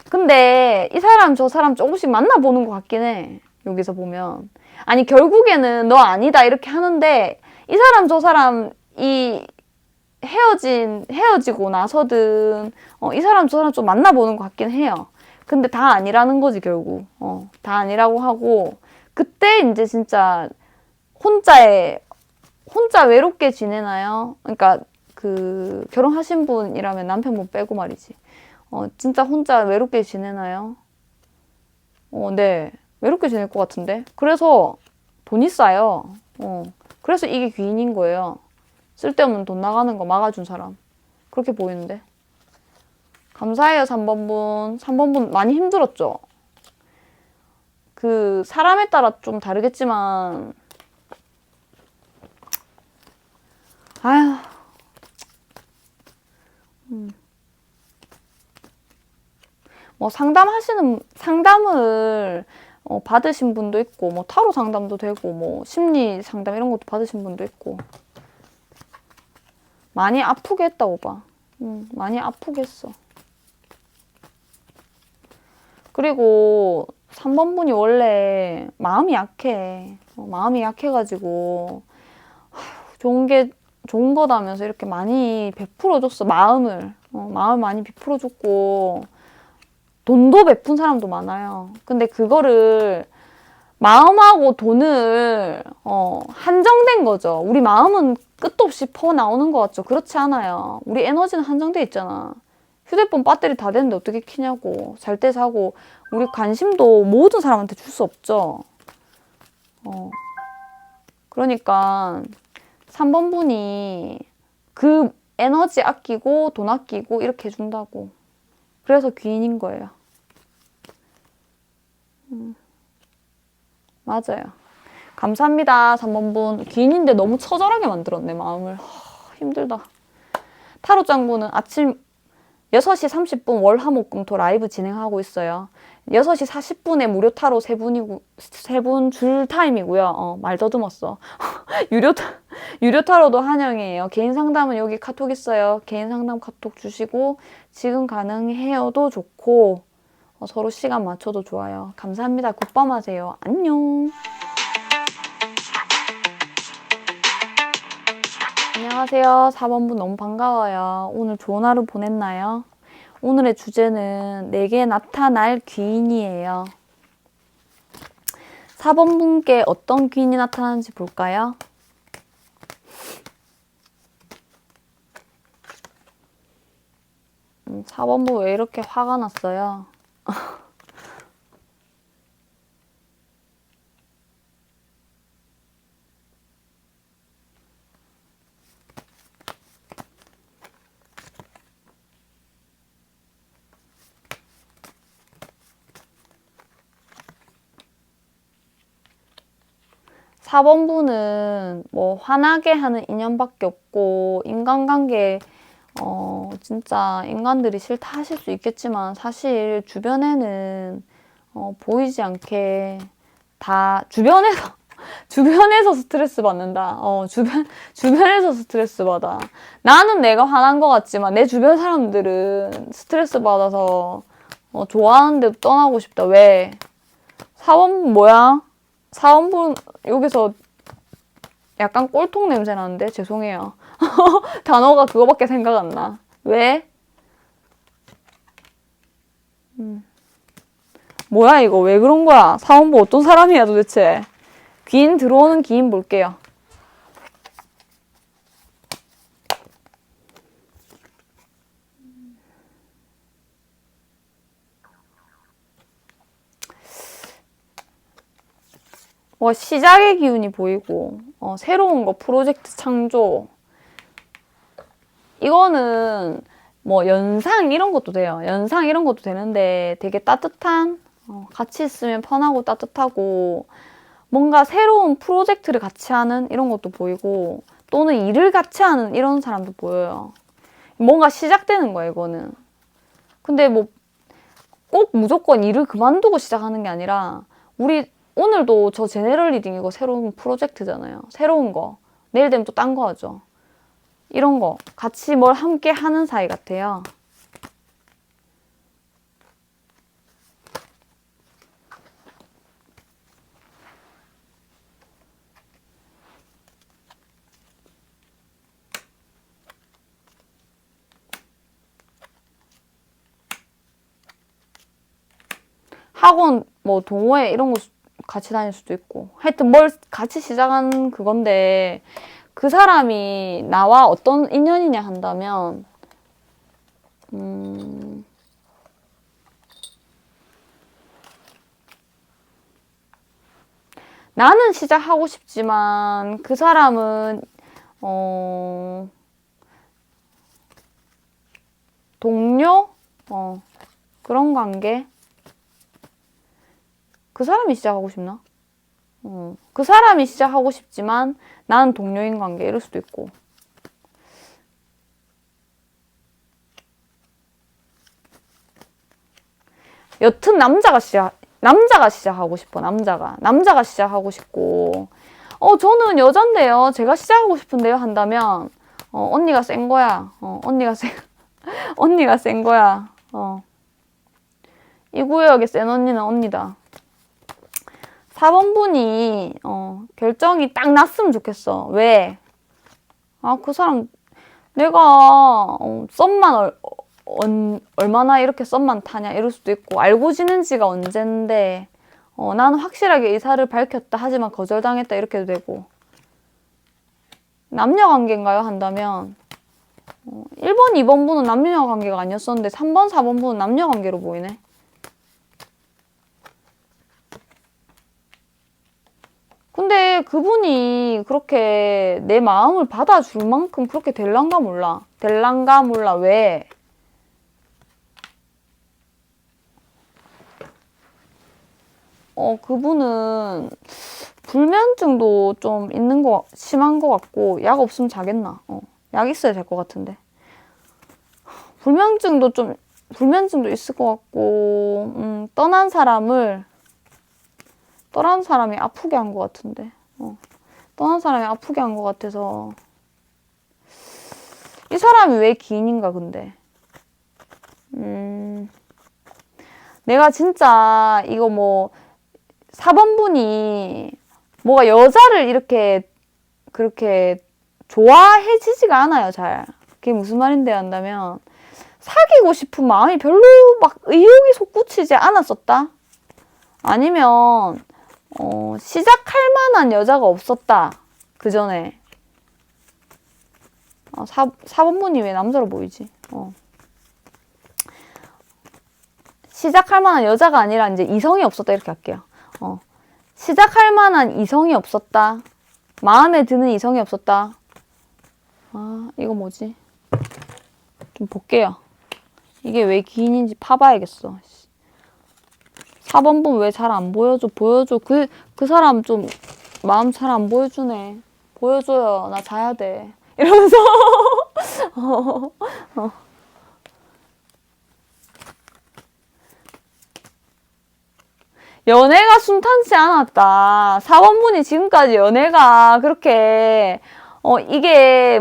근데 이 사람 저 사람 조금씩 만나보는 것 같긴 해. 여기서 보면. 아니 결국에는 너 아니다 이렇게 하는데 이 사람 저 사람 헤어지고 나서든 이 사람 저 사람 좀 만나보는 것 같긴 해요. 근데 다 아니라는 거지 결국. 다 아니라고 하고 그때 이제 진짜 혼자 외롭게 지내나요? 그러니까 그 결혼하신 분이라면 남편분 빼고 말이지. 진짜 혼자 외롭게 지내나요? 네. 외롭게 지낼 것 같은데? 그래서 돈이 싸요. 그래서 이게 귀인인 거예요. 쓸데없는 돈 나가는 거 막아준 사람. 그렇게 보이는데. 감사해요, 3번분. 3번분 많이 힘들었죠? 그, 사람에 따라 좀 다르겠지만, 아휴. 뭐 상담을 받으신 분도 있고, 뭐 타로 상담도 되고, 뭐 심리 상담 이런 것도 받으신 분도 있고. 많이 아프게 했다, 오빠. 많이 아프게 했어. 그리고 3번 분이 원래 마음이 약해. 마음이 약해가지고 좋은 거다면서 이렇게 많이 베풀어줬어. 마음을 많이 베풀어줬고 돈도 베푼 사람도 많아요. 근데 그거를 마음하고 돈을 한정된 거죠. 우리 마음은 끝도 없이 퍼 나오는 것 같죠. 그렇지 않아요. 우리 에너지는 한정돼 있잖아. 휴대폰 배터리 다 됐는데 어떻게 키냐고. 잘 때 사고 우리 관심도 모든 사람한테 줄 수 없죠. 그러니까 3번 분이 그 에너지 아끼고 돈 아끼고 이렇게 해준다고. 그래서 귀인인 거예요. 맞아요. 감사합니다. 3번 분. 귀인인데 너무 처절하게 만들었네, 마음을. 힘들다. 타로 짱구는 아침 6시 30분 월화목금토 라이브 진행하고 있어요. 6시 40분에 무료 타로 3분 줄 타임이고요. 말 더듬었어. 유료 타로도 환영이에요. 개인 상담은 여기 카톡 있어요. 개인 상담 카톡 주시고 지금 가능해요도 좋고 서로 시간 맞춰도 좋아요. 감사합니다. 굿밤 하세요. 안녕. 안녕하세요. 4번분 너무 반가워요. 오늘 좋은 하루 보냈나요? 오늘의 주제는 내게 나타날 귀인이에요. 4번분께 어떤 귀인이 나타나는지 볼까요? 4번분 왜 이렇게 화가 났어요? (4번분은) 뭐 화나게 하는 인연밖에 없고 인간관계 진짜 인간들이 싫다 하실 수 있겠지만 사실 주변에는 보이지 않게 다 주변에서 스트레스 받는다. 주변에서 스트레스 받아. 나는 내가 화난 것 같지만 내 주변 사람들은 스트레스 받아서 좋아하는데도 떠나고 싶다. 왜? 사원분 뭐야? 사원분 여기서 약간 꼴통 냄새 나는데 죄송해요. 단어가 그거밖에 생각 안 나. 왜? 뭐야 이거 왜 그런 거야? 사원부 어떤 사람이야 도대체? 귀인 들어오는 귀인 볼게요. 시작의 기운이 보이고 새로운 거 프로젝트 창조 이거는 뭐 연상 이런 것도 돼요. 연상 이런 것도 되는데 되게 따뜻한 같이 있으면 편하고 따뜻하고 뭔가 새로운 프로젝트를 같이 하는 이런 것도 보이고 또는 일을 같이 하는 이런 사람도 보여요. 뭔가 시작되는 거예요, 이거는. 근데 뭐 꼭 무조건 일을 그만두고 시작하는 게 아니라 우리 오늘도 저 제네럴 리딩 이거 새로운 프로젝트잖아요. 새로운 거. 내일 되면 또 딴 거 하죠. 이런 거. 같이 뭘 함께 하는 사이 같아요. 학원, 뭐 동호회 이런 거 같이 다닐 수도 있고 하여튼 뭘 같이 시작한 그건데 그 사람이 나와 어떤 인연이냐 한다면 나는 시작하고 싶지만 그 사람은 동료? 그런 관계? 그 사람이 시작하고 싶나? 그 사람이 시작하고 싶지만 나는 동료인 관계 이럴 수도 있고. 여튼 남자가 시작하고 싶어. 남자가 시작하고 싶고. 저는 여잔데요. 제가 시작하고 싶은데요. 한다면 언니가 센 거야. 언니가 센 거야. 이 구역에 센 언니는 언니다. 4번 분이 결정이 딱 났으면 좋겠어. 왜? 그 사람 내가 썸만 얼마나 이렇게 썸만 타냐 이럴 수도 있고, 알고 지낸 지가 언젠데 나는 확실하게 의사를 밝혔다 하지만 거절당했다 이렇게도 되고. 남녀관계인가요? 한다면 1번, 2번 분은 남녀관계가 아니었었는데 3번, 4번 분은 남녀관계로 보이네. 근데 그분이 그렇게 내 마음을 받아줄 만큼 그렇게 될란가 몰라. 왜? 그분은 불면증도 좀 심한 것 같고, 약 없으면 자겠나? 약 있어야 될 것 같은데. 불면증도 있을 것 같고, 떠난 사람이 아프게 한 것 같은데. 떠난 사람이 아프게 한 것 같아서. 이 사람이 왜 기인인가, 근데. 내가 진짜 이거 4번 분이 뭐가 여자를 이렇게 그렇게 좋아해지지가 않아요, 잘. 그게 무슨 말인데 한다면, 사귀고 싶은 마음이 별로 막 의욕이 솟구치지 않았었다? 아니면 시작할 만한 여자가 없었다. 그 전에. 4번 분이 왜 남자로 보이지? 시작할 만한 여자가 아니라 이제 이성이 없었다 이렇게 할게요. 시작할 만한 이성이 없었다. 마음에 드는 이성이 없었다. 이거 뭐지? 좀 볼게요. 이게 왜 기인인지 파봐야겠어. 4번 분 왜 잘 안 보여줘? 보여줘. 그 사람 좀 마음 잘 안 보여주네. 보여줘요. 나 자야 돼. 이러면서. 연애가 순탄치 않았다. 4번 분이 지금까지 연애가 그렇게, 이게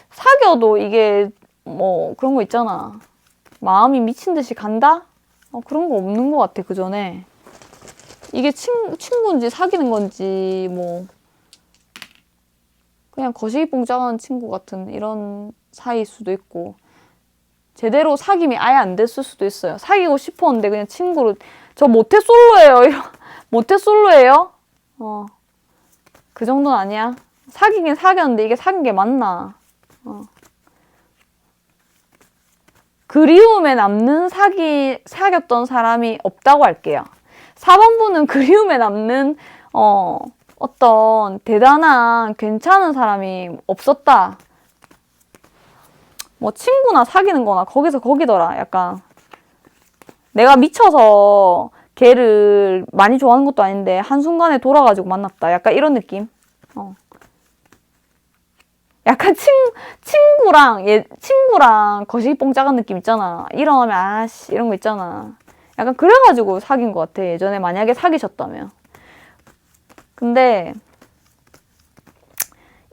사귀어도 이게 그런 거 있잖아. 마음이 미친 듯이 간다? 그런 거 없는 것 같아, 그 전에. 이게 친구인지 사귀는 건지, 그냥 거시기 뽕짝하는 친구 같은 이런 사이일 수도 있고, 제대로 사귐이 아예 안 됐을 수도 있어요. 사귀고 싶었는데 그냥 친구로, 저 모태솔로예요. 모태솔로예요? 그 정도는 아니야. 사귀긴 사귀었는데 이게 사귄 게 맞나? 그리움에 남는 사귀었던 사람이 없다고 할게요. 4번 분은 그리움에 남는 어떤 대단한 괜찮은 사람이 없었다. 친구나 사귀는 거나 거기서 거기더라. 약간 내가 미쳐서 걔를 많이 좋아하는 것도 아닌데 한순간에 돌아가지고 만났다. 약간 이런 느낌. 약간 친구랑 거시기 뽕짝한 느낌 있잖아. 일어나면 이런 거 있잖아. 약간 그래가지고 사귄 것 같아. 예전에 만약에 사귀셨다면. 근데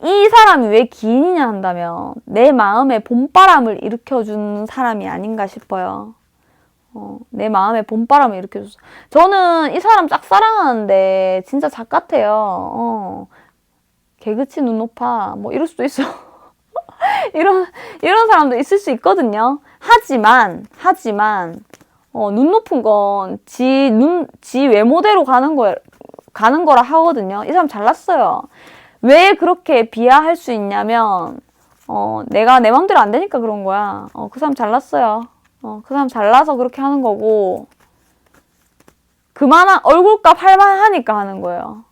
이 사람이 왜 기인이냐 한다면 내 마음에 봄바람을 일으켜준 사람이 아닌가 싶어요. 내 마음에 봄바람을 일으켜줬어. 저는 이 사람 짝사랑하는데 진짜 작 같아요. 개그치 눈 높아. 이럴 수도 있어. 이런 사람도 있을 수 있거든요. 하지만, 눈 높은 건 지 외모대로 가는 거라 하거든요. 이 사람 잘났어요. 왜 그렇게 비하할 수 있냐면, 내가 내 맘대로 안 되니까 그런 거야. 그 사람 잘났어요. 그 사람 잘나서 그렇게 하는 거고, 그만한 얼굴값 할만하니까 하는 거예요.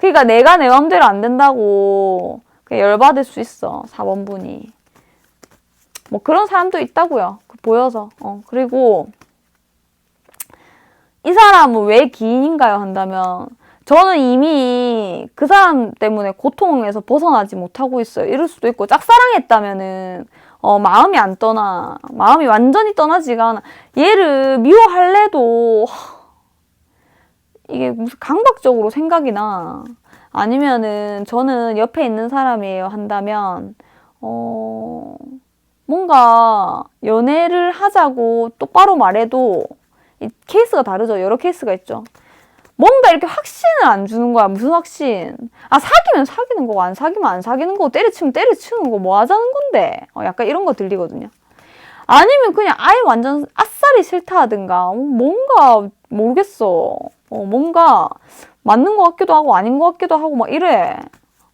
그러니까 내가 내 맘대로 안 된다고 그냥 열받을 수 있어. 4번 분이. 뭐 그런 사람도 있다고요. 보여서. 그리고 이 사람은 왜 기인인가요? 한다면 저는 이미 그 사람 때문에 고통에서 벗어나지 못하고 있어요. 이럴 수도 있고 짝사랑했다면은 마음이 안 떠나. 마음이 완전히 떠나지가 않아. 얘를 미워할래도 이게 무슨 강박적으로 생각이 나. 아니면은 저는 옆에 있는 사람이에요 한다면 뭔가 연애를 하자고 똑바로 말해도 이 케이스가 다르죠. 여러 케이스가 있죠. 뭔가 이렇게 확신을 안 주는 거야. 무슨 확신? 아, 사귀면 사귀는 거고 안 사귀면 안 사귀는 거고 때려치면 때려치는 거고 뭐 하자는 건데. 약간 이런 거 들리거든요. 아니면 그냥 아예 완전 아싸리 싫다 하든가 뭔가 모르겠어. 뭔가 맞는 것 같기도 하고 아닌 것 같기도 하고 막 이래.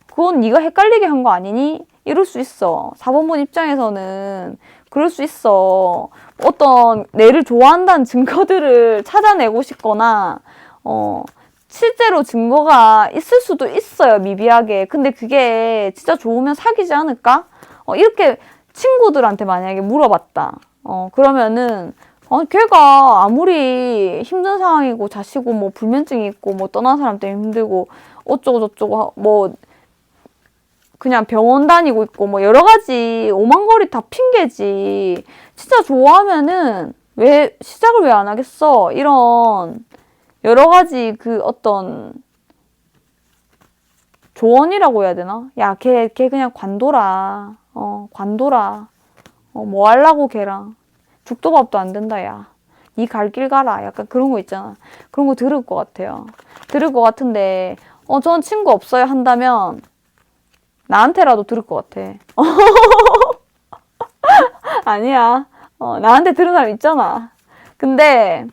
그건 네가 헷갈리게 한 거 아니니? 이럴 수 있어. 4번분 입장에서는 그럴 수 있어. 어떤 내를 좋아한다는 증거들을 찾아내고 싶거나 실제로 증거가 있을 수도 있어요. 미비하게. 근데 그게 진짜 좋으면 사귀지 않을까? 이렇게 친구들한테 만약에 물어봤다. 그러면은 걔가 아무리 힘든 상황이고 자시고 뭐 불면증이 있고 뭐 떠난 사람 때문에 힘들고 어쩌고 저쩌고 뭐 그냥 병원 다니고 있고 뭐 여러 가지 오만거리 다 핑계지. 진짜 좋아하면은 왜 시작을 왜 안 하겠어? 이런 여러 가지 그 어떤 조언이라고 해야 되나? 야, 걔 그냥 관둬라. 관둬라. 뭐 하려고 걔랑. 죽도 밥도 안 된다, 야. 니 갈 길 가라. 약간 그런 거 있잖아. 그런 거 들을 것 같아요. 들을 것 같은데, 전 친구 없어요 한다면, 나한테라도 들을 것 같아. 아니야. 나한테 들은 사람 있잖아. 근데,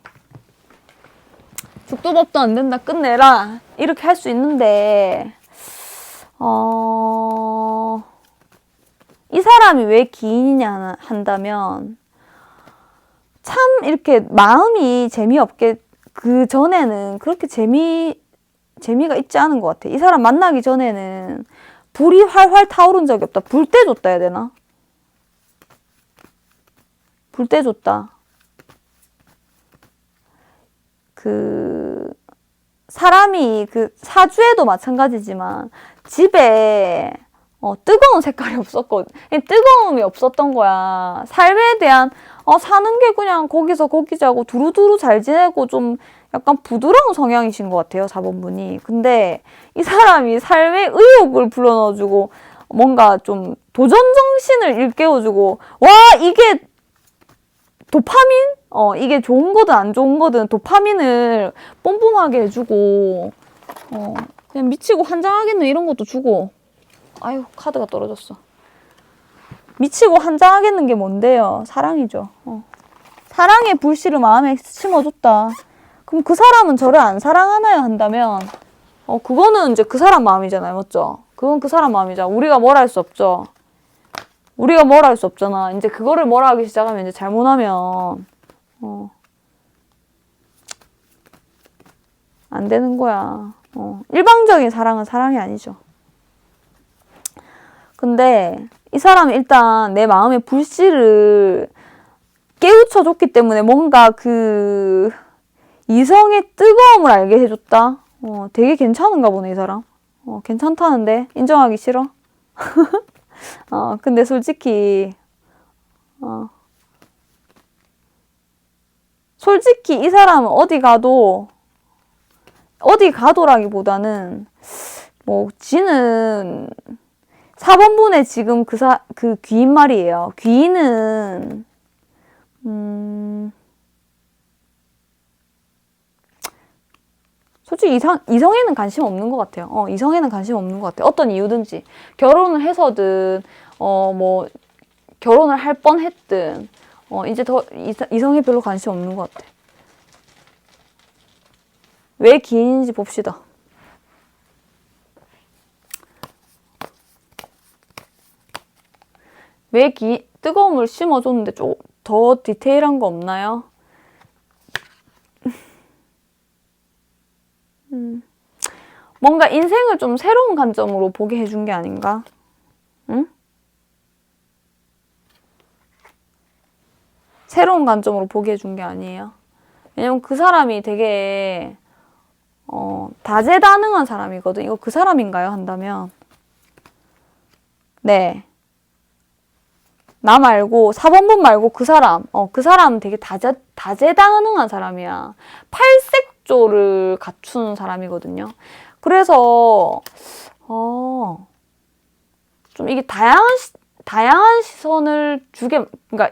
죽도 밥도 안 된다. 끝내라. 이렇게 할 수 있는데, 이 사람이 왜 기인이냐 한다면, 참 이렇게 마음이 재미없게 그 전에는 그렇게 재미가 있지 않은 것 같아. 이 사람 만나기 전에는 불이 활활 타오른 적이 없다. 불 때 줬다 해야 되나? 불 때 줬다. 그 사람이 그 사주에도 마찬가지지만 집에 뜨거운 색깔이 없었거든. 뜨거움이 없었던 거야. 삶에 대한 사는 게 그냥 거기서 거기자고 두루두루 잘 지내고 좀 약간 부드러운 성향이신 것 같아요. 4번 분이. 근데 이 사람이 삶의 의욕을 불어넣어주고 뭔가 좀 도전 정신을 일깨워주고 와 이게 도파민? 이게 좋은 거든 안 좋은 거든 도파민을 뿜뿜하게 해주고 그냥 미치고 환장하겠네 이런 것도 주고 아유 카드가 떨어졌어. 미치고 환장하겠는 게 뭔데요? 사랑이죠. 사랑의 불씨를 마음에 심어줬다. 그럼 그 사람은 저를 안 사랑하나요? 한다면 그거는 이제 그 사람 마음이잖아요. 맞죠? 그건 그 사람 마음이잖아. 우리가 뭘 할 수 없죠. 우리가 뭘 할 수 없잖아. 이제 그거를 뭐라 하기 시작하면 이제 잘못하면 안 되는 거야. 일방적인 사랑은 사랑이 아니죠. 근데 이 사람은 일단 내 마음의 불씨를 깨우쳐줬기 때문에 뭔가 그 이성의 뜨거움을 알게 해줬다. 되게 괜찮은가 보네, 이 사람. 괜찮다는데 인정하기 싫어? 근데 솔직히 솔직히 이 사람은 어디 가도라기보다는 뭐 지는 4번분의 지금 그 귀인 말이에요. 귀인은 솔직히 이성에는 관심 없는 것 같아요. 이성에는 관심 없는 것 같아요. 어떤 이유든지 결혼을 해서든 뭐 결혼을 할 뻔했든 이제 더 이성에 별로 관심 없는 것 같아. 왜 기인인지 봅시다. 왜 뜨거움을 심어줬는데 좀 더 디테일한 거 없나요? 뭔가 인생을 좀 새로운 관점으로 보게 해준 게 아닌가? 응? 새로운 관점으로 보게 해준 게 아니에요. 왜냐면 그 사람이 되게 다재다능한 사람이거든. 이거 그 사람인가요? 한다면 네. 나 말고 4번분 말고 그 사람. 그 사람 되게 다재다능한 사람이야. 팔색조를 갖춘 사람이거든요. 그래서 좀 이게 다양한 시선을 그러니까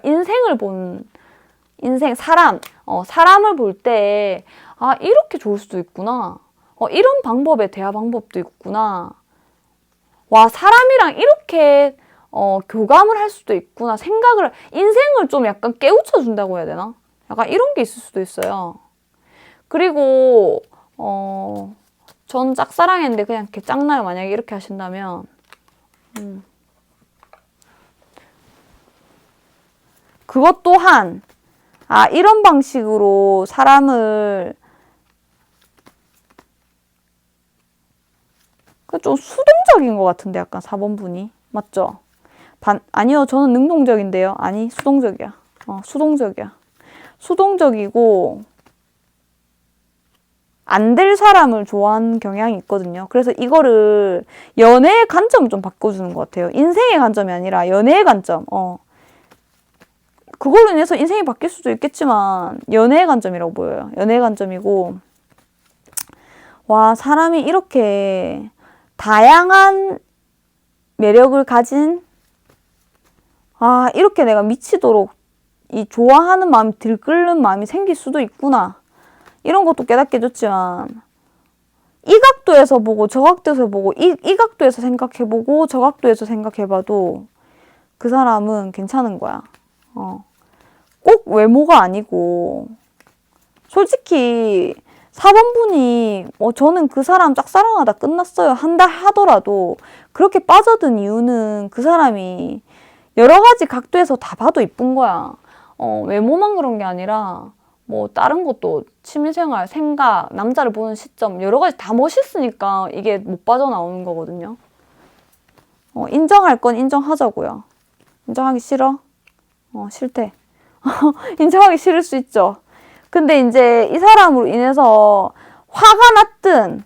사람을 볼 때, 아, 이렇게 좋을 수도 있구나. 이런 방법의 대화 방법도 있구나. 와, 사람이랑 이렇게, 교감을 할 수도 있구나. 인생을 좀 약간 깨우쳐 준다고 해야 되나? 약간 이런 게 있을 수도 있어요. 그리고, 전 짝사랑했는데 그냥 걔 짱나요. 만약에 이렇게 하신다면. 그것 또한, 이런 방식으로 사람을 좀 수동적인 것 같은데, 약간 4번 분이. 맞죠? 아니요, 저는 능동적인데요. 아니, 수동적이야. 수동적이야. 수동적이고, 안 될 사람을 좋아하는 경향이 있거든요. 그래서 이거를 연애의 관점을 좀 바꿔주는 것 같아요. 인생의 관점이 아니라 연애의 관점. 그걸로 인해서 인생이 바뀔 수도 있겠지만 연애의 관점이라고 보여요. 연애의 관점이고, 와, 사람이 이렇게 다양한 매력을 가진, 이렇게 내가 미치도록 이 좋아하는 마음이 들끓는 마음이 생길 수도 있구나. 이런 것도 깨닫게 해줬지만, 이 각도에서 보고 저 각도에서 보고 이 각도에서 생각해보고 저 각도에서 생각해봐도 그 사람은 괜찮은 거야. 꼭 외모가 아니고, 솔직히 4번 분이 저는 그 사람 짝사랑하다 끝났어요 한다 하더라도 그렇게 빠져든 이유는 그 사람이 여러 가지 각도에서 다 봐도 이쁜 거야. 외모만 그런 게 아니라 뭐 다른 것도 취미생활, 생각, 남자를 보는 시점 여러 가지 다 멋있으니까 이게 못 빠져나오는 거거든요. 인정할 건 인정하자고요. 인정하기 싫어? 싫대. 인정하기 싫을 수 있죠. 근데 이제 이 사람으로 인해서 화가 났든,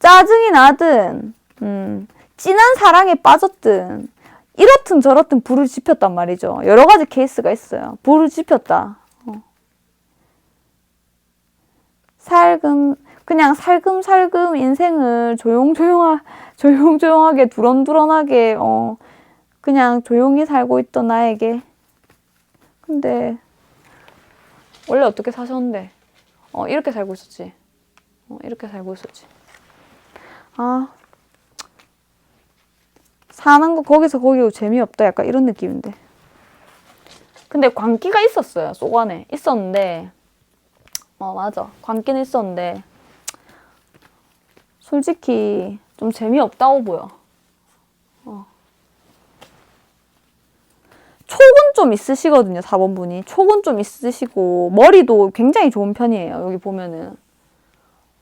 짜증이 나든, 진한 사랑에 빠졌든, 이렇든 저렇든 불을 지폈단 말이죠. 여러 가지 케이스가 있어요. 불을 지폈다. 그냥 살금살금 인생을 조용조용하게, 두런두런하게, 그냥 조용히 살고 있던 나에게. 근데, 원래 어떻게 사셨는데? 이렇게 살고 있었지. 이렇게 살고 있었지. 사는 거 거기서 거기고 재미없다. 약간 이런 느낌인데. 근데 광기가 있었어요. 속 안에. 있었는데, 맞아. 광기는 있었는데, 솔직히 좀 재미없다고 보여. 촉은 좀 있으시거든요, 4번 분이. 촉은 좀 있으시고, 머리도 굉장히 좋은 편이에요, 여기 보면은.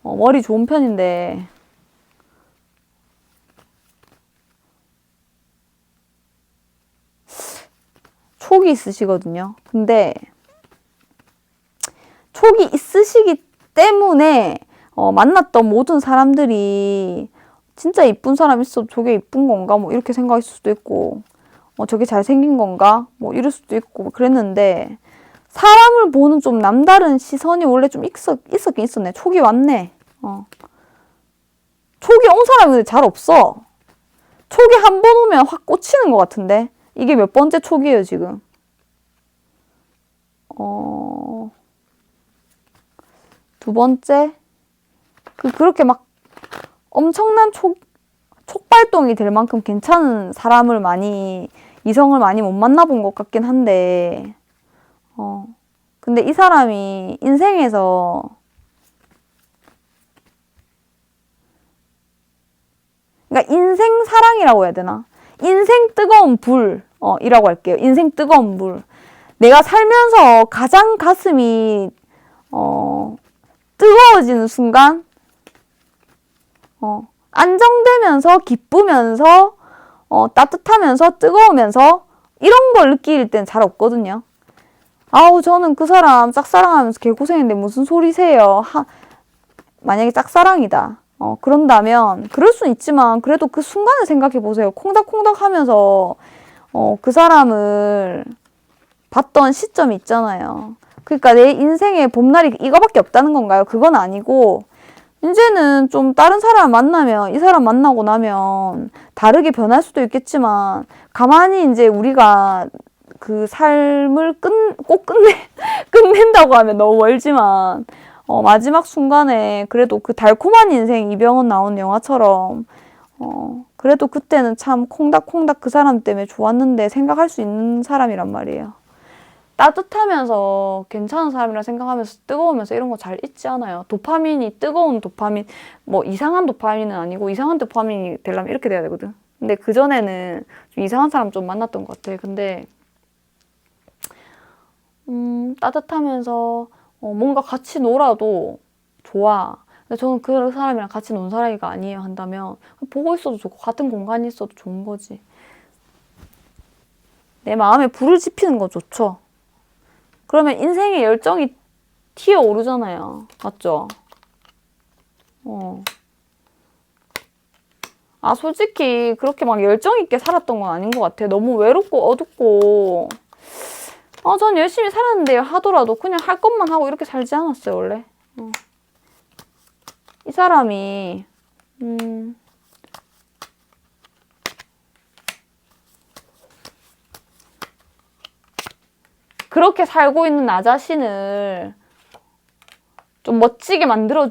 머리 좋은 편인데, 촉이 있으시거든요. 근데, 촉이 있으시기 때문에, 만났던 모든 사람들이, 진짜 이쁜 사람 있어도 저게 이쁜 건가? 뭐, 이렇게 생각할 수도 있고, 저게 잘생긴 건가? 뭐 이럴 수도 있고 그랬는데 사람을 보는 좀 남다른 시선이 원래 좀 있었긴 있었네. 촉이 왔네. 촉이 온 사람이 근데 잘 없어. 촉이 한 번 오면 확 꽂히는 것 같은데 이게 몇 번째 촉이에요 지금? 두 번째? 그렇게 막 엄청난 촉발동이 될 만큼 괜찮은 이성을 많이 못 만나본 것 같긴 한데, 근데 이 사람이 인생에서, 그러니까 인생 사랑이라고 해야 되나? 인생 뜨거운 불, 이라고 할게요. 인생 뜨거운 불. 내가 살면서 가장 가슴이, 뜨거워지는 순간, 안정되면서 기쁘면서 따뜻하면서 뜨거우면서 이런 걸 느낄 땐 잘 없거든요. 아우 저는 그 사람 짝사랑하면서 개고생했는데 무슨 소리세요. 만약에 짝사랑이다. 그런다면 그럴 순 있지만 그래도 그 순간을 생각해 보세요. 콩닥콩닥 하면서 그 사람을 봤던 시점이 있잖아요. 그러니까 내 인생의 봄날이 이거밖에 없다는 건가요? 그건 아니고 이제는 좀 다른 사람 만나면 이 사람 만나고 나면 다르게 변할 수도 있겠지만 가만히 이제 우리가 그 삶을 꼭 끝낸다고 하면 너무 멀지만 마지막 순간에 그래도 그 달콤한 인생 이병헌 나온 영화처럼 그래도 그때는 참 콩닥콩닥 그 사람 때문에 좋았는데 생각할 수 있는 사람이란 말이에요. 따뜻하면서 괜찮은 사람이라 생각하면서 뜨거우면서 이런 거 잘 잊지 않아요. 도파민이 뜨거운 도파민, 뭐 이상한 도파민은 아니고 이상한 도파민이 되려면 이렇게 돼야 되거든. 근데 그전에는 좀 이상한 사람 좀 만났던 것 같아. 근데 따뜻하면서 뭔가 같이 놀아도 좋아. 근데 저는 그 사람이랑 같이 논 사람이가 아니에요 한다면 보고 있어도 좋고 같은 공간에 있어도 좋은 거지. 내 마음에 불을 지피는 거 좋죠. 그러면 인생의 열정이 튀어오르잖아요. 맞죠? 솔직히 그렇게 막 열정 있게 살았던 건 아닌 것 같아. 너무 외롭고 어둡고 전 열심히 살았는데요 하더라도 그냥 할 것만 하고 이렇게 살지 않았어요 원래. 이 사람이 그렇게 살고 있는 나 자신을 좀 멋지게 만들어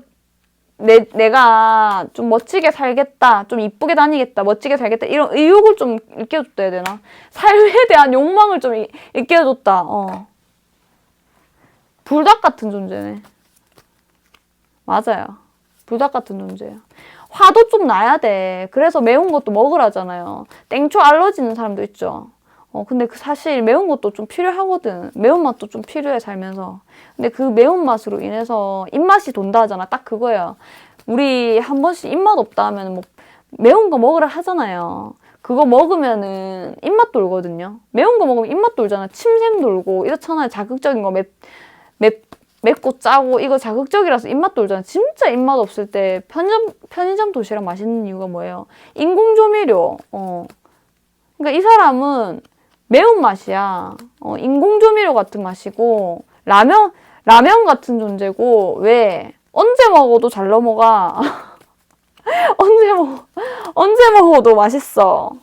내가 좀 멋지게 살겠다, 좀 이쁘게 다니겠다, 멋지게 살겠다 이런 의욕을 좀 일깨워줬다 해야 되나? 삶에 대한 욕망을 좀 일깨워줬다. 불닭 같은 존재네. 맞아요. 불닭 같은 존재예요. 화도 좀 나야 돼. 그래서 매운 것도 먹으라잖아요. 땡초 알러지 있는 사람도 있죠. 근데 사실 매운 것도 좀 필요하거든. 매운맛도 좀 필요해, 살면서. 근데 그 매운맛으로 인해서 입맛이 돈다 하잖아. 딱 그거예요. 우리 한 번씩 입맛 없다 하면 뭐 매운 거 먹으라 하잖아요. 그거 먹으면은 입맛 돌거든요. 매운 거 먹으면 입맛 돌잖아. 침샘 돌고 이렇잖아요. 자극적인 거 맵고 짜고 이거 자극적이라서 입맛 돌잖아. 진짜 입맛 없을 때 편의점 도시락 맛있는 이유가 뭐예요? 인공조미료. 그러니까 이 사람은 매운맛이야. 인공조미료 같은 맛이고 라면 같은 존재고 왜 언제 먹어도 잘 넘어가. 언제 먹어도 맛있어.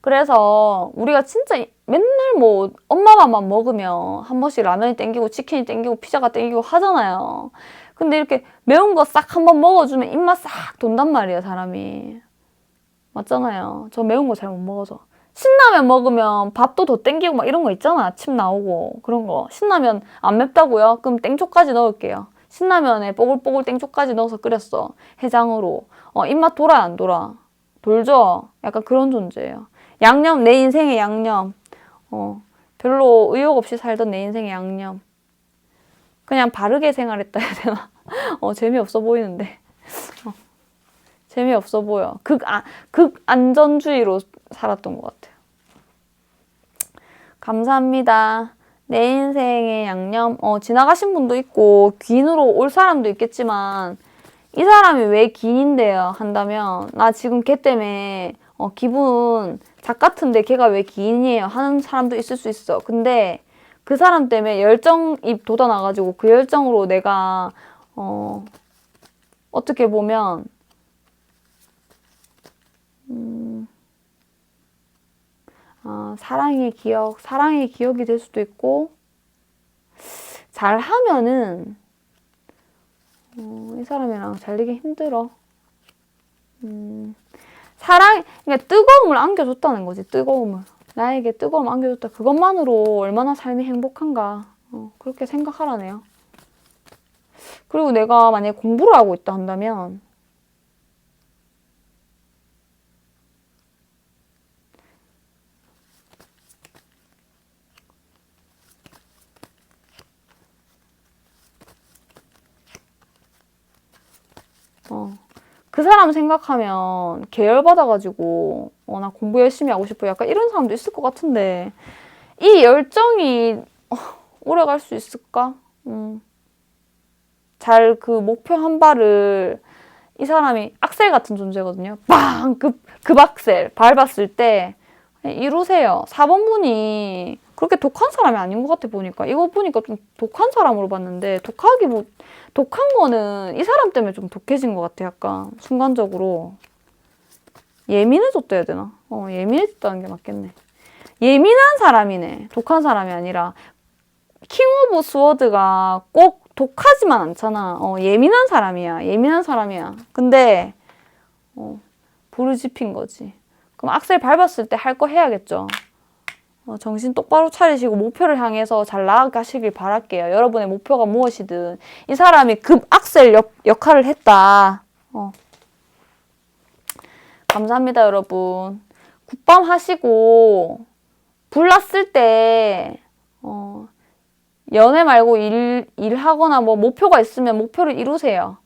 그래서 우리가 진짜 맨날 뭐 엄마 밥만 먹으면 한 번씩 라면이 땡기고 치킨이 땡기고 피자가 땡기고 하잖아요. 근데 이렇게 매운 거 싹 한번 먹어주면 입맛 싹 돈단 말이에요, 사람이. 맞잖아요. 저 매운 거 잘 못 먹어서. 신라면 먹으면 밥도 더 땡기고 막 이런 거 있잖아. 침 나오고 그런 거. 신라면 안 맵다고요? 그럼 땡초까지 넣을게요. 신라면에 뽀글뽀글 땡초까지 넣어서 끓였어. 해장으로. 입맛 돌아 안 돌아? 돌죠? 약간 그런 존재예요. 양념, 내 인생의 양념. 별로 의욕 없이 살던 내 인생의 양념. 그냥 바르게 생활했다 해야 되나? 재미없어 보이는데. 재미없어 보여. 극안전주의로 살았던 것 같아요. 감사합니다. 내 인생의 양념. 지나가신 분도 있고 귀인으로 올 사람도 있겠지만 이 사람이 왜 귀인인데요? 한다면 나 지금 걔 때문에 기분 작 같은데 걔가 왜 귀인이에요? 하는 사람도 있을 수 있어. 근데 그 사람 때문에 열정이 돋아나가지고 그 열정으로 내가 어떻게 보면 사랑의 기억이 될 수도 있고, 잘하면은, 이 사람이랑 잘 되기 힘들어. 그러니까 뜨거움을 안겨줬다는 거지, 뜨거움을. 나에게 뜨거움을 안겨줬다. 그것만으로 얼마나 삶이 행복한가. 그렇게 생각하라네요. 그리고 내가 만약에 공부를 하고 있다 한다면, 그 사람 생각하면 계열받아가지고 나 공부 열심히 하고 싶어 약간 이런 사람도 있을 것 같은데 이 열정이 오래 갈 수 있을까? 잘 그 목표 한 발을 이 사람이 악셀 같은 존재거든요. 빵! 급악셀 밟았을 때 이루세요. 4번 분이 그렇게 독한 사람이 아닌 것 같아 보니까. 이거 보니까 좀 독한 사람으로 봤는데 독한 거는 이 사람 때문에 좀 독해진 것 같아. 약간 순간적으로 예민해졌다 해야 되나? 예민해졌다는 게 맞겠네. 예민한 사람이네. 독한 사람이 아니라 킹 오브 스워드가 꼭 독하지만 않잖아. 예민한 사람이야. 예민한 사람이야. 근데 부르집힌 거지. 그럼 악셀 밟았을 때 할 거 해야겠죠. 정신 똑바로 차리시고 목표를 향해서 잘 나아가시길 바랄게요. 여러분의 목표가 무엇이든 이 사람이 급 악셀 역할을 했다. 감사합니다, 여러분. 굿밤 하시고 불났을 때 연애 말고 일하거나 뭐 목표가 있으면 목표를 이루세요.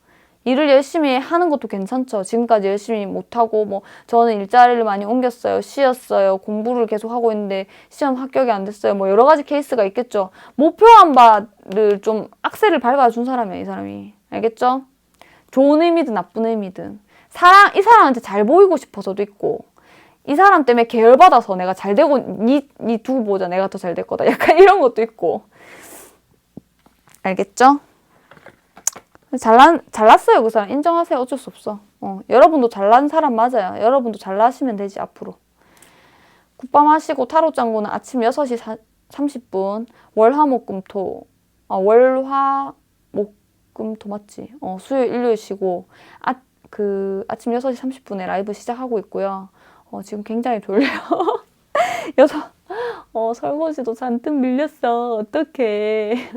일을 열심히 하는 것도 괜찮죠. 지금까지 열심히 못하고 뭐 저는 일자리를 많이 옮겼어요. 쉬었어요. 공부를 계속 하고 있는데 시험 합격이 안 됐어요. 뭐 여러 가지 케이스가 있겠죠. 목표한 바를 좀 악셀을 밟아준 사람이야, 이 사람이. 알겠죠? 좋은 의미든 나쁜 의미든. 이 사람한테 잘 보이고 싶어서도 있고 이 사람 때문에 계열받아서 내가 잘 되고 니 두고 보자 내가 더 잘 될 거다. 약간 이런 것도 있고. 알겠죠? 잘났어요, 그 사람. 인정하세요. 어쩔 수 없어. 여러분도 잘난 사람 맞아요. 여러분도 잘나시면 되지, 앞으로. 굿밤 하시고 타로 짱구는 아침 6시 30분. 월화목금토. 월화목금토 맞지? 수요일, 일요일 쉬고. 아침 6시 30분에 라이브 시작하고 있고요. 지금 굉장히 졸려요. 설거지도 잔뜩 밀렸어. 어떡해.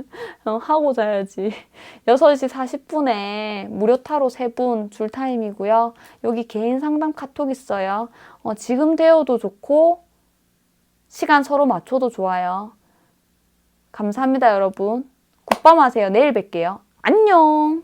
하고 자야지. 6시 40분에 무료 타로 3분 줄 타임이고요. 여기 개인 상담 카톡 있어요. 지금 되어도 좋고 시간 서로 맞춰도 좋아요. 감사합니다, 여러분. 굿밤 하세요. 내일 뵐게요. 안녕.